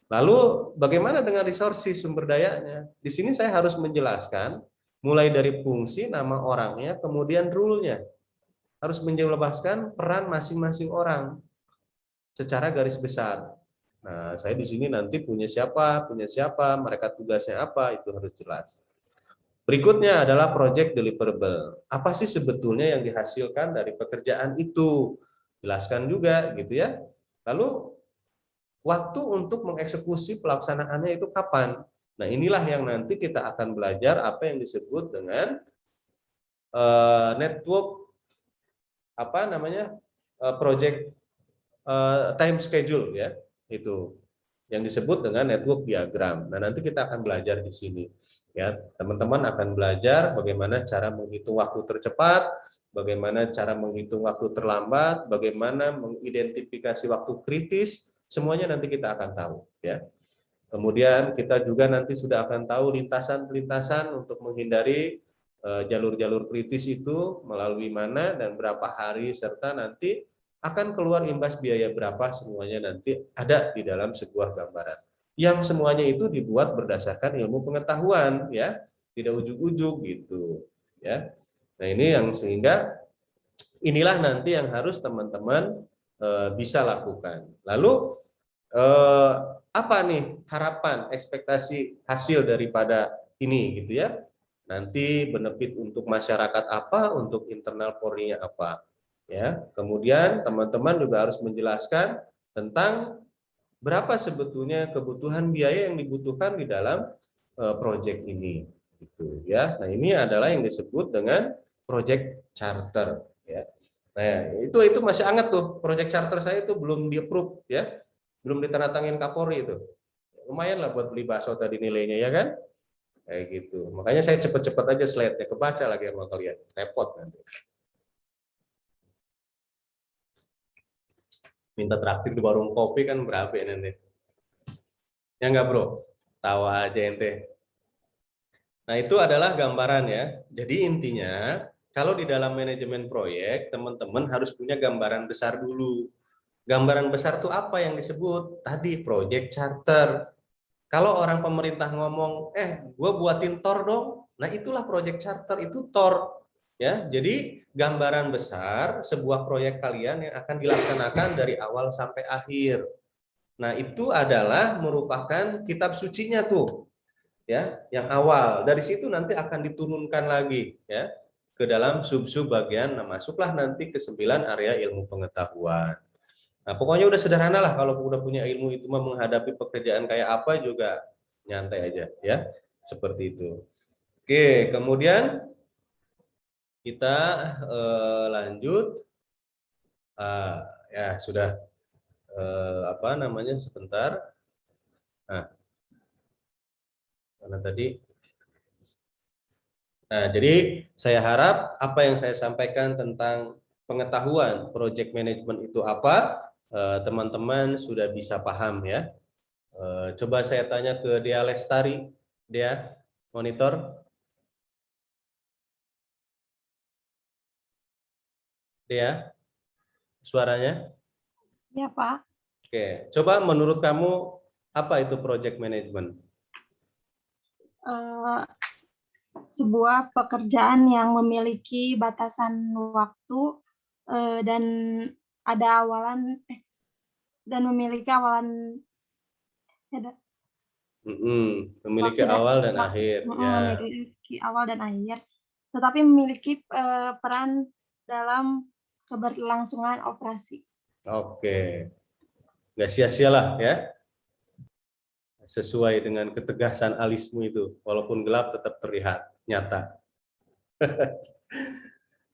Lalu bagaimana dengan resources, sumber dayanya? Di sini saya harus menjelaskan mulai dari fungsi, nama orangnya, kemudian rule-nya. Harus menjelaskan peran masing-masing orang secara garis besar. Nah, saya di sini nanti punya siapa, mereka tugasnya apa, itu harus jelas. Berikutnya adalah project deliverable. Apa sih sebetulnya yang dihasilkan dari pekerjaan itu? Jelaskan juga gitu ya. Lalu waktu untuk mengeksekusi pelaksanaannya itu kapan? Nah, inilah yang nanti kita akan belajar apa yang disebut dengan network project time schedule ya, itu yang disebut dengan network diagram. Nah, nanti kita akan belajar di sini ya. Teman-teman akan belajar bagaimana cara menghitung waktu tercepat, bagaimana cara menghitung waktu terlambat, bagaimana mengidentifikasi waktu kritis, semuanya nanti kita akan tahu ya. Kemudian kita juga nanti sudah akan tahu lintasan-lintasan untuk menghindari jalur-jalur kritis itu melalui mana dan berapa hari, serta nanti akan keluar imbas biaya berapa, semuanya nanti ada di dalam sebuah gambaran. Yang semuanya itu dibuat berdasarkan ilmu pengetahuan ya, tidak ujuk-ujuk gitu ya. Nah, ini yang sehingga inilah nanti yang harus teman-teman bisa lakukan. Lalu apa nih harapan, ekspektasi hasil daripada ini gitu ya. Nanti benefit untuk masyarakat apa, untuk internal Polri-nya apa. Ya, kemudian teman-teman juga harus menjelaskan tentang berapa sebetulnya kebutuhan biaya yang dibutuhkan di dalam proyek ini, gitu ya. Nah, ini adalah yang disebut dengan proyek charter, ya. Nah, itu masih hangat tuh, proyek charter saya itu belum di-approve ya, belum ditandatangin Kapolri itu. Lumayan lah buat beli bakso tadi nilainya ya kan, kayak gitu. Makanya saya cepet-cepet aja slide-nya, kebaca lagi sama kalian, repot nanti. Minta traktir di warung kopi kan berapa ya nanti? Ya enggak bro? Tawa aja ente. Nah, itu adalah gambaran ya. Jadi intinya, kalau di dalam manajemen proyek, teman-teman harus punya gambaran besar dulu. Gambaran besar itu apa yang disebut? Tadi project charter. Kalau orang pemerintah ngomong, gue buatin TOR dong. Nah, itulah project charter, itu TOR. Ya, jadi gambaran besar sebuah proyek kalian yang akan dilaksanakan dari awal sampai akhir. Nah, itu adalah merupakan kitab sucinya tuh, ya, yang awal. Dari situ nanti akan diturunkan lagi, ya, ke dalam sub-sub bagian. Nah, masuklah nanti ke 9 area ilmu pengetahuan. Nah, pokoknya udah sederhana lah kalau udah punya ilmu itu mah, menghadapi pekerjaan kayak apa juga nyantai aja, ya, seperti itu. Oke, kemudian kita lanjut. Ya sudah, sebentar. Nah, karena tadi. Nah, jadi saya harap apa yang saya sampaikan tentang pengetahuan project management itu apa, teman-teman sudah bisa paham ya. Coba saya tanya ke Dea Lestari, Dea, monitor. Dea, suaranya? Ya, Pak. Oke, coba menurut kamu apa itu project management? Sebuah pekerjaan yang memiliki batasan waktu dan ada awalan dan memiliki awalan memiliki awal dan akhir, ya. Memiliki awal dan akhir, tetapi memiliki peran dalam keberlangsungan operasi. Oke, nggak sia-sialah ya, sesuai dengan ketegasan alismu itu, walaupun gelap tetap terlihat nyata.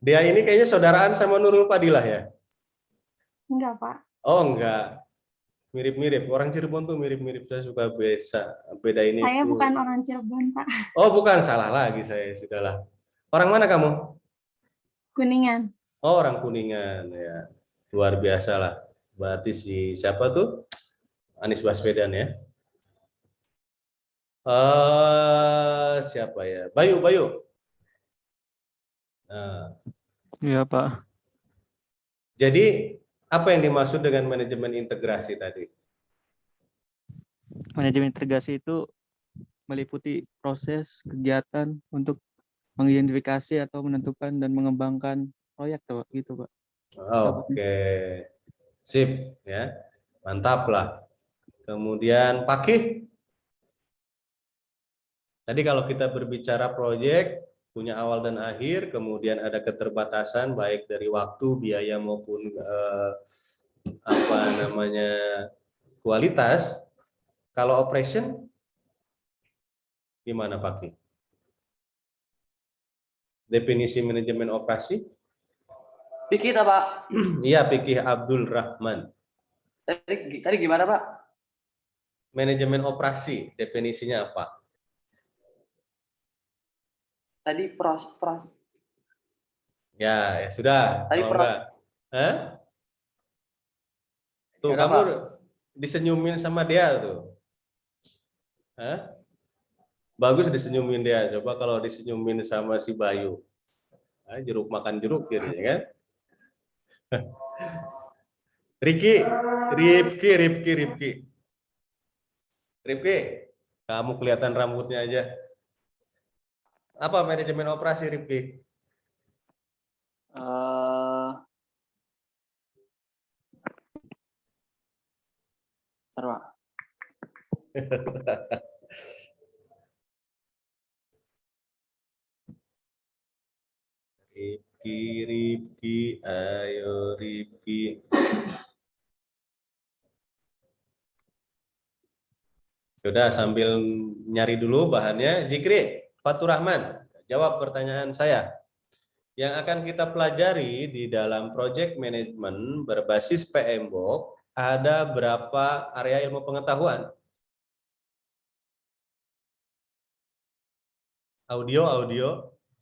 Dia ini kayaknya saudaraan sama Nurul Fadilah ya? Enggak, Pak. Oh enggak, mirip-mirip. Orang Cirebon tuh mirip-mirip. Saya suka bedain Saya itu. bukan orang Cirebon, Pak. Oh bukan, salah lagi saya. Sudahlah. Orang mana kamu? Kuningan. Oh orang Kuningan ya. Luar biasa lah. Berarti siapa tuh? Anies Baswedan ya. Siapa ya? Bayu. Nah, Iya, Pak. jadi apa yang dimaksud dengan manajemen integrasi tadi? Manajemen integrasi itu meliputi proses kegiatan untuk mengidentifikasi atau menentukan dan mengembangkan proyek, Pak. Gitu, Pak. Oke. Sip ya. Mantap lah. Kemudian Pakih. Tadi kalau kita berbicara proyek punya awal dan akhir, kemudian ada keterbatasan baik dari waktu, biaya maupun kualitas. Kalau operation gimana Pak? Definisi manajemen operasi? Fikih tak, Pak? Iya, Fikih Abdul Rahman. Tadi gimana, Pak? Manajemen operasi, definisinya apa? Tadi proses. Ya sudah. Tadi Tuh Kenapa? kamu disenyumin sama dia tuh. Hah? Bagus disenyumin dia. Coba kalau disenyumin sama si Bayu. Jeruk makan jeruk gitu ya kan? Rifki, kamu kelihatan rambutnya aja. Apa manajemen operasi, Rifki? Pak. Rifki, ayo Rifki. Sudah sambil nyari dulu bahannya. Zikri, Fatur Rahman, jawab pertanyaan saya. Yang akan kita pelajari di dalam project management berbasis PMBOK ada berapa area ilmu pengetahuan? Audio.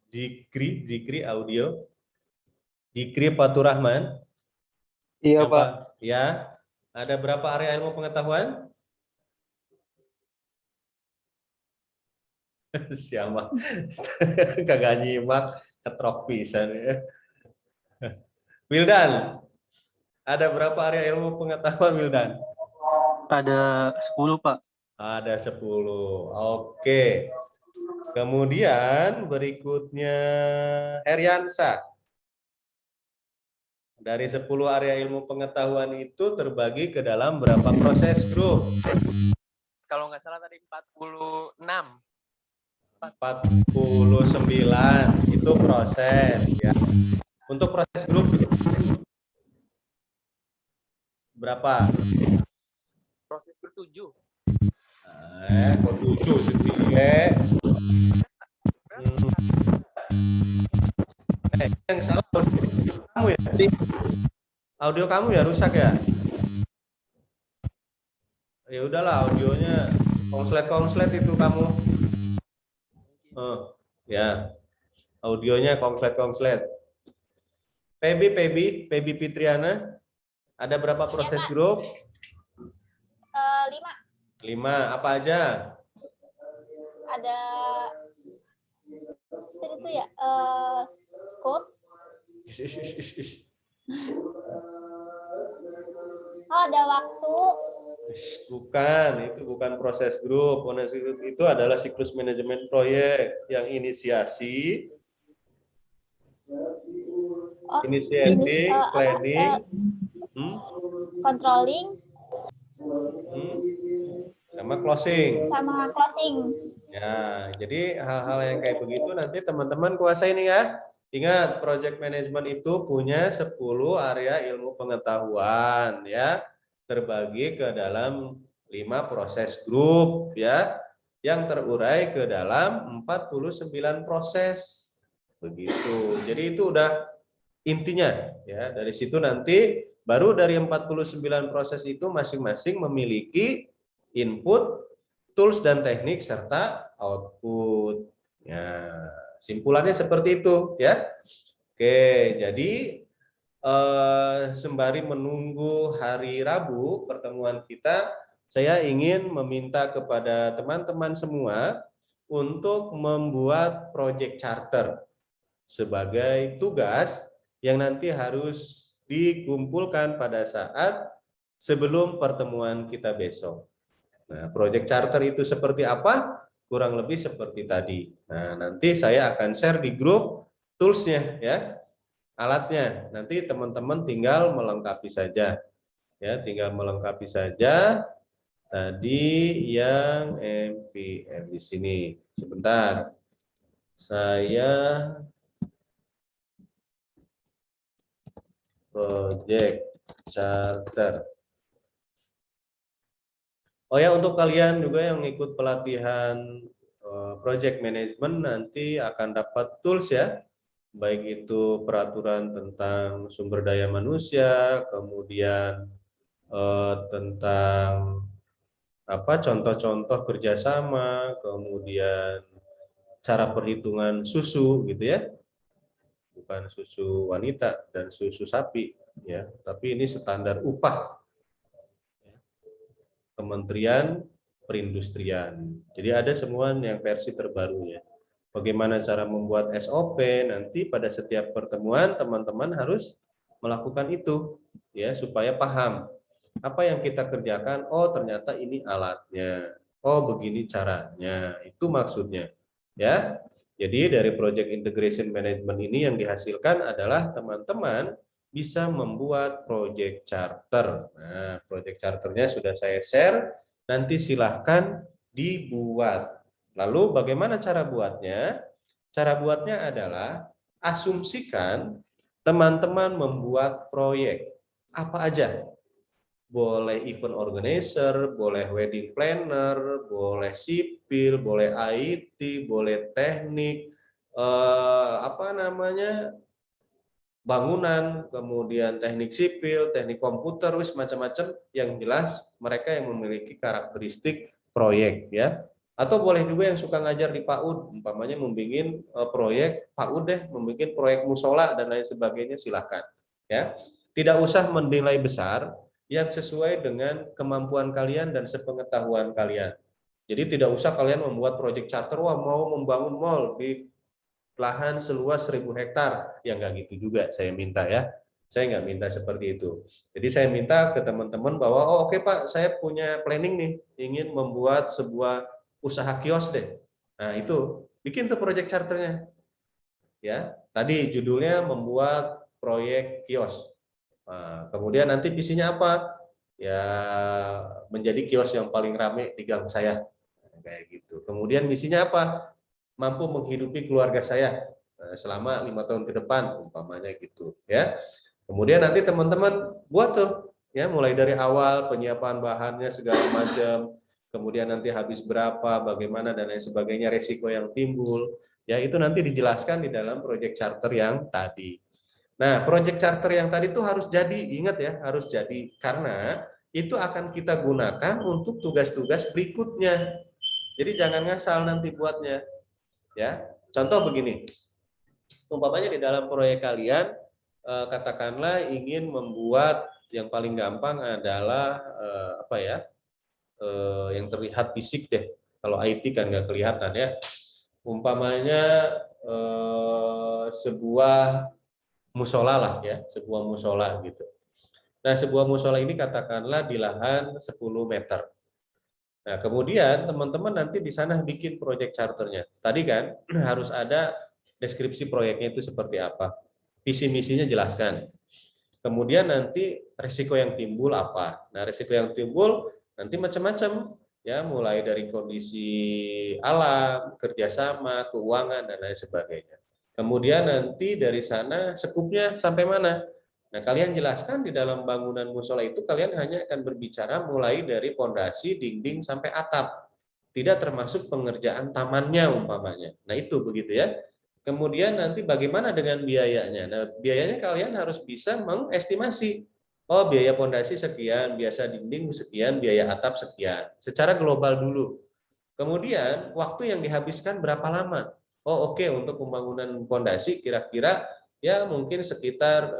Zikri audio. Zikri Fatur Rahman. Iya, Pak. Ya, ada berapa area ilmu pengetahuan? Siapa? Kagak nyimak, ketrok pisan ya. Wildan, ada berapa area ilmu pengetahuan Wildan? Ada 10, Pak. Ada 10. Oke. Kemudian berikutnya Heriansa. Dari 10 area ilmu pengetahuan itu terbagi ke dalam berapa proses grup? Kalau nggak salah tadi 46. 49 itu proses ya. Untuk proses grup berapa? Proses grup 7. Kok 7 sih? Yang salah kamu ya? Audio kamu ya rusak ya? Ya udahlah, audionya konslet itu kamu. Ya, audionya konslet. Pebi Fitriana, ada berapa proses grup? 5. 5, apa aja? Ada itu ya, scope. Oh, ada waktu. Bukan, itu bukan proses grup. Proses grup itu adalah siklus manajemen proyek yang inisiasi, planning, controlling, sama closing. Ya, jadi hal-hal yang kayak begitu nanti teman-teman kuasain ya. Ingat, project management itu punya 10 area ilmu pengetahuan ya, terbagi ke dalam 5 proses grup ya, yang terurai ke dalam 49 proses. Begitu. Jadi itu udah intinya ya. Dari situ nanti Baru dari 49 proses itu masing-masing memiliki input, tools dan teknik serta output. Ya, simpulannya seperti itu ya. Oke, jadi sembari menunggu hari Rabu pertemuan kita, saya ingin meminta kepada teman-teman semua untuk membuat project charter sebagai tugas yang nanti harus dikumpulkan pada saat sebelum pertemuan kita besok. Nah, project charter itu seperti apa? Kurang lebih seperti tadi. Nah, nanti saya akan share di grup tools-nya ya, alatnya. Nanti teman-teman tinggal melengkapi saja. Ya, tinggal melengkapi saja. Tadi yang MPM di sini. Sebentar. Saya project charter. Oh ya, untuk kalian juga yang ikut pelatihan project management nanti akan dapat tools ya. Baik itu peraturan tentang sumber daya manusia, kemudian tentang apa contoh-contoh kerjasama, kemudian cara perhitungan susu gitu ya, bukan susu wanita dan susu sapi ya, tapi ini standar upah Kementerian Perindustrian. Jadi ada semua yang versi terbarunya. Bagaimana cara membuat SOP nanti pada setiap pertemuan teman-teman harus melakukan itu ya supaya paham apa yang kita kerjakan. Oh ternyata ini alatnya. Oh begini caranya. Itu maksudnya ya. Jadi dari Project Integration Management ini yang dihasilkan adalah teman-teman bisa membuat project charter. Nah, project charternya sudah saya share. Nanti silahkan dibuat. Lalu bagaimana cara buatnya? Cara buatnya adalah asumsikan teman-teman membuat proyek. Apa aja? Boleh event organizer, boleh wedding planner, boleh sipil, boleh IT, boleh teknik, bangunan, kemudian teknik sipil, teknik komputer, wis macam-macam. Yang jelas mereka yang memiliki karakteristik proyek ya. Atau boleh juga yang suka ngajar di PAUD, umpamanya membikin proyek PAUD deh, membikin proyek musola dan lain sebagainya, silakan ya. Tidak usah menilai besar, yang sesuai dengan kemampuan kalian dan sepengetahuan kalian. Jadi tidak usah kalian membuat project charter, wah mau membangun mall di lahan seluas 1000 hektar, ya nggak gitu juga saya minta ya. Saya nggak minta seperti itu. Jadi saya minta ke teman-teman bahwa, oh oke Pak, saya punya planning nih, ingin membuat sebuah usaha kios deh. Nah itu, bikin tuh project charternya. Ya, tadi judulnya membuat proyek kios. Nah, kemudian nanti visinya apa? Ya menjadi kios yang paling ramai di gang saya, kayak gitu. Kemudian misinya apa? Mampu menghidupi keluarga saya selama 5 tahun ke depan, umpamanya gitu. Ya. Kemudian nanti teman-teman buat tuh, ya mulai dari awal penyiapan bahannya segala macam, kemudian nanti habis berapa, bagaimana dan lain sebagainya, resiko yang timbul. Ya itu nanti dijelaskan di dalam project charter yang tadi. Nah, project charter yang tadi itu harus jadi, ingat ya, harus jadi, karena itu akan kita gunakan untuk tugas-tugas berikutnya. Jadi jangan ngasal nanti buatnya. Ya, contoh begini, umpamanya di dalam proyek kalian, katakanlah ingin membuat yang paling gampang adalah yang terlihat fisik deh. Kalau IT kan nggak kelihatan ya. Umpamanya sebuah musola lah ya, sebuah musola gitu. Nah, sebuah musola ini katakanlah di lahan 10 meter. Nah, kemudian teman-teman nanti di sana bikin project charternya. Tadi kan harus ada deskripsi proyeknya itu seperti apa. Visi misinya jelaskan. Kemudian nanti risiko yang timbul apa. Nah, risiko yang timbul nanti macam-macam ya, mulai dari kondisi alam, kerjasama, keuangan dan lain sebagainya. Kemudian nanti dari sana sekupnya sampai mana? Nah, kalian jelaskan di dalam bangunan musola itu kalian hanya akan berbicara mulai dari pondasi, dinding sampai atap. Tidak termasuk pengerjaan tamannya umpamanya. Nah, itu begitu ya. Kemudian nanti bagaimana dengan biayanya? Nah, biayanya kalian harus bisa mengestimasi. Oh, biaya pondasi sekian, biasa dinding sekian, biaya atap sekian. Secara global dulu. Kemudian waktu yang dihabiskan berapa lama? Oh, oke, untuk pembangunan pondasi kira-kira ya mungkin sekitar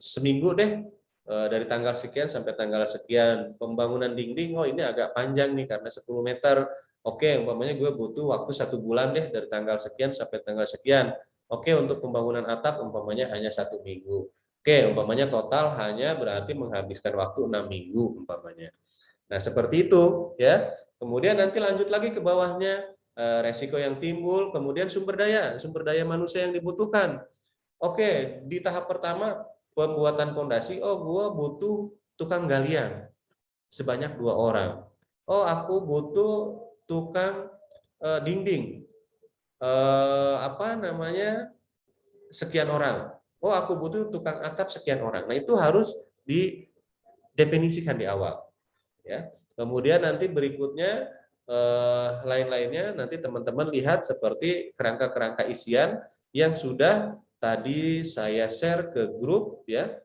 seminggu deh, dari tanggal sekian sampai tanggal sekian. Pembangunan dinding, oh ini agak panjang nih karena 10 meter. Oke, umpamanya gue butuh waktu 1 bulan deh dari tanggal sekian sampai tanggal sekian. Oke, untuk pembangunan atap umpamanya hanya 1 minggu. Oke, umpamanya total hanya berarti menghabiskan waktu 6 minggu umpamanya. Nah, seperti itu ya. Kemudian nanti lanjut lagi ke bawahnya, resiko yang timbul, kemudian sumber daya manusia yang dibutuhkan. Oke, di tahap pertama pembuatan pondasi, oh gua butuh tukang galian sebanyak 2 orang. Oh, aku butuh tukang dinding, sekian orang. Oh, aku butuh tukang atap sekian orang. Nah, itu harus didefinisikan di awal. Ya. Kemudian nanti berikutnya lain-lainnya nanti teman-teman lihat seperti kerangka-kerangka isian yang sudah tadi saya share ke grup ya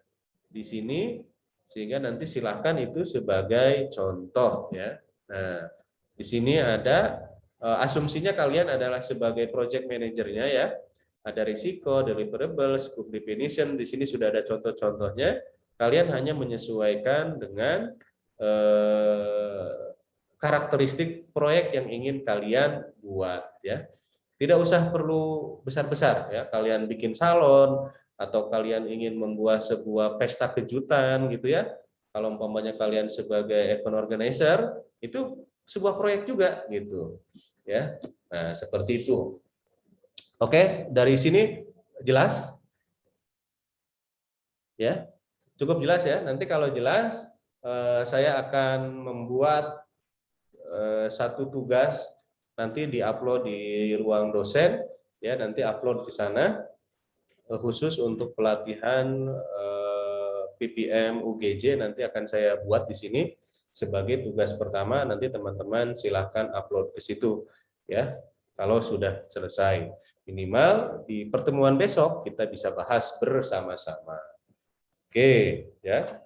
di sini, sehingga nanti silakan itu sebagai contoh ya. Nah, di sini ada asumsinya kalian adalah sebagai project manajernya ya. Ada risiko, deliverable, scope definition, di sini sudah ada contoh-contohnya. Kalian hanya menyesuaikan dengan karakteristik proyek yang ingin kalian buat ya. Tidak usah perlu besar-besar ya. Kalian bikin salon atau kalian ingin membuat sebuah pesta kejutan gitu ya. Kalau umpamanya kalian sebagai event organizer itu sebuah proyek juga gitu ya. Nah, seperti itu. Oke, dari sini jelas? Ya. Cukup jelas ya. Nanti kalau jelas saya akan membuat satu tugas nanti diupload di ruang dosen ya, nanti upload ke sana khusus untuk pelatihan PPM UGJ nanti akan saya buat di sini sebagai tugas pertama. Nanti teman-teman silahkan upload ke situ ya kalau sudah selesai. Minimal di pertemuan besok kita bisa bahas bersama-sama. Oke ya,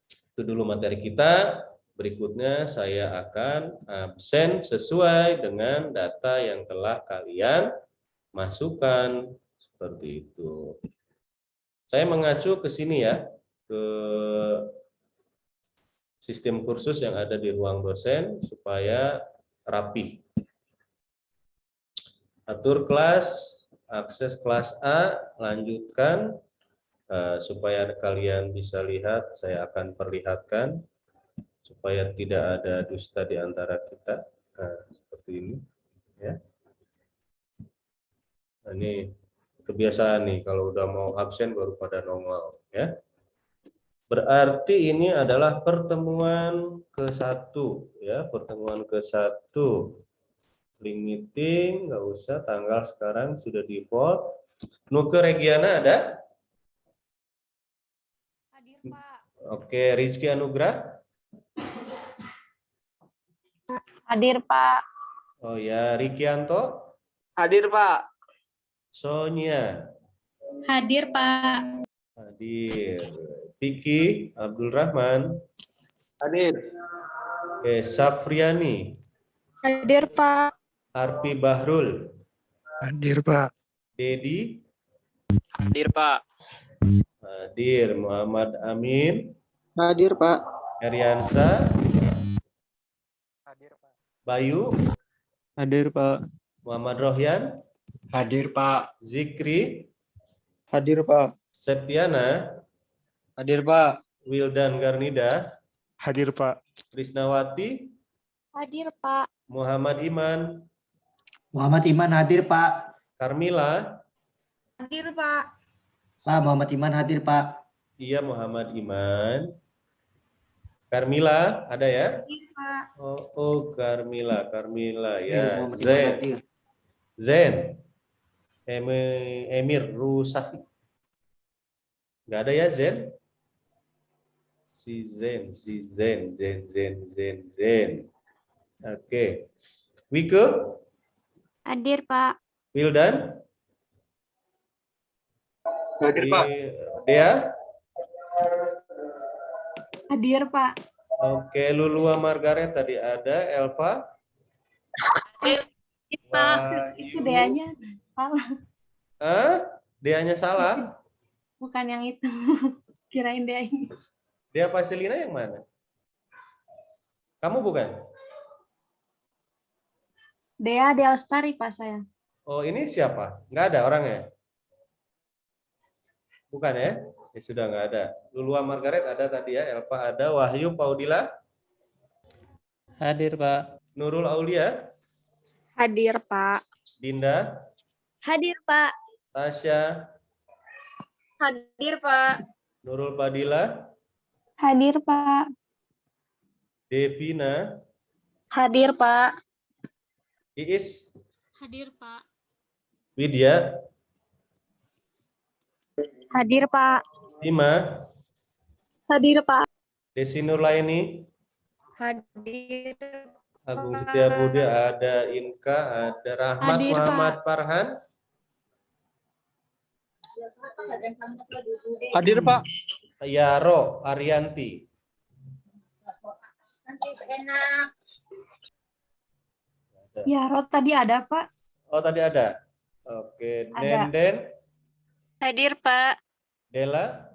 itu dulu materi kita. Berikutnya saya akan absen sesuai dengan data yang telah kalian masukkan seperti itu. Saya mengacu ke sini ya, ke sistem kursus yang ada di ruang dosen supaya rapi. Atur kelas, akses kelas A, lanjutkan supaya kalian bisa lihat. Saya akan perlihatkan supaya tidak ada dusta di antara kita. Nah, seperti ini ya. Nah, ini kebiasaan nih kalau udah mau absen baru pada nongol ya. Berarti ini adalah pertemuan ke-1 ya, pertemuan ke-1. Link meeting nggak usah, tanggal sekarang sudah default. Nuke Regiana ada? Hadir, Pak. Oke, Rizky Anugrah? Hadir, Pak. Oh ya, Rikianto? Hadir, Pak. Sonia? Hadir, Pak. Hadir. Vicky Abdul Rahman? Hadir. Oke, Safriani? Hadir, Pak. Arfi Bahrul? Hadir, Pak. Dedi? Hadir, Pak. Hadir. Muhammad Amin? Hadir, Pak. Heriansa? Hadir, Pak. Bayu? Hadir, Pak. Muhammad Rohyan? Hadir, Pak. Zikri? Hadir, Pak. Septiana? Hadir, Pak. Wildan Garnida? Hadir, Pak. Krisnawati? Hadir, Pak. Muhammad Iman? Muhammad Iman hadir, Pak. Carmila? Hadir, Pak. Pak, Muhammad Iman hadir, Pak. Iya, Muhammad Iman. Carmila, ada ya? Hadir, Pak. Oh, Carmila ya. Muhammad Iman Zen. hadir. Zen. Emir Rusafi. Nggak ada ya, Zen? Si Zen. Oke. Wike? Hadir, Pak. Wildan? Hadir, Pak. Dea? Hadir, Pak. Oke, Lulua Margaret tadi ada, Elva. Itu DA-nya salah. Dia-nya salah. Bukan yang itu. Kirain DA ini. Dia Pasilina yang mana? Kamu bukan? DA Lestari, Pak, saya. Oh, ini siapa? Nggak ada orangnya? Bukan ya? Ya sudah nggak ada. Lulua Margaret ada tadi ya, Elva ada, Wahyu Paudila. Hadir, Pak. Nurul Aulia. Hadir, Pak. Dinda. Hadir, Pak. Tasya. Hadir, Pak. Nurul Padilla. Hadir, Pak. Devina. Hadir, Pak. Iis. Hadir, Pak. Widya. Hadir, Pak. Ima. Hadir, Pak. Desi Nurlaini. Hadir. Agung Setiabudi, ada Inka, ada Rahmat Hadir, Muhammad Farhan. Hadir, Pak. Yaro Arianti. Ya, Rod tadi ada, Pak. Oh, tadi ada. Oke, Ada. Denden, Hadir, Pak. Dela.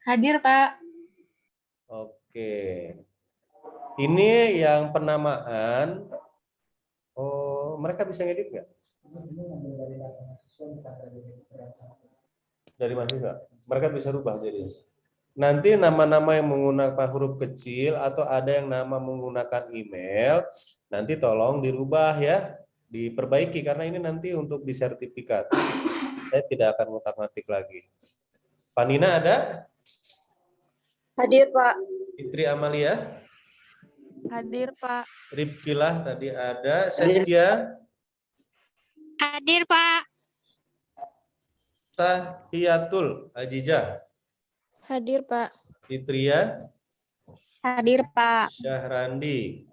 Hadir, Pak. Oke. Ini yang penamaan. Oh, mereka bisa ngedit nggak? Dari mahasiswa. Mereka bisa rubah jadi. Nanti nama-nama yang menggunakan huruf kecil atau ada yang nama menggunakan email, nanti tolong dirubah ya, diperbaiki karena ini nanti untuk disertifikat. Saya tidak akan ngutak-ngatik lagi. Panina ada? Hadir, Pak. Fitri Amalia? Hadir, Pak. Ripkilah tadi ada. Seskia? Hadir, Pak. Tahiyatul Ajijah? Hadir, Pak. Fitria? Hadir, Pak. Syahrandi?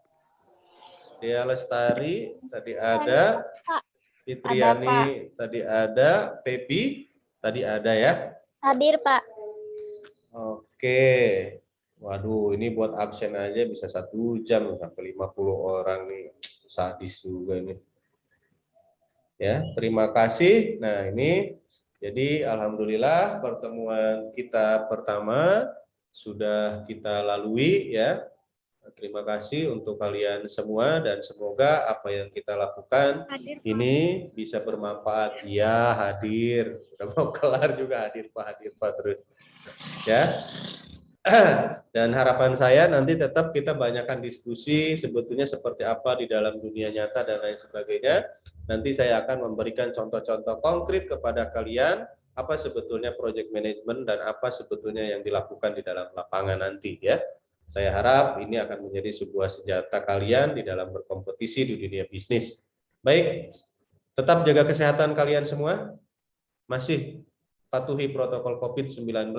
Dea Lestari tadi ada. Fitriani tadi ada. Pepi tadi ada ya. Hadir, Pak. Oke. Waduh, ini buat absen aja bisa 1 jam sampai 50 orang nih. Sadis juga ini. Ya, terima kasih. Nah, ini jadi alhamdulillah pertemuan kita pertama sudah kita lalui ya. Terima kasih untuk kalian semua dan semoga apa yang kita lakukan ini bisa bermanfaat. Ya, hadir. Udah mau kelar juga hadir Pak terus. Ya. Dan harapan saya nanti tetap kita banyakkan diskusi sebetulnya seperti apa di dalam dunia nyata dan lain sebagainya. Nanti saya akan memberikan contoh-contoh konkret kepada kalian apa sebetulnya project management dan apa sebetulnya yang dilakukan di dalam lapangan nanti ya. Saya harap ini akan menjadi sebuah senjata kalian di dalam berkompetisi di dunia bisnis. Baik, tetap jaga kesehatan kalian semua. Masih patuhi protokol COVID-19.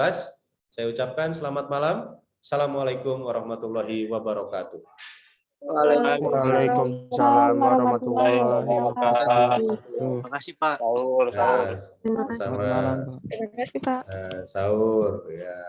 Saya ucapkan selamat malam. Assalamualaikum warahmatullahi wabarakatuh. Waalaikumsalam warahmatullahi wabarakatuh. Terima kasih, Pak. Sama. Terima kasih, Pak. Sahur ya.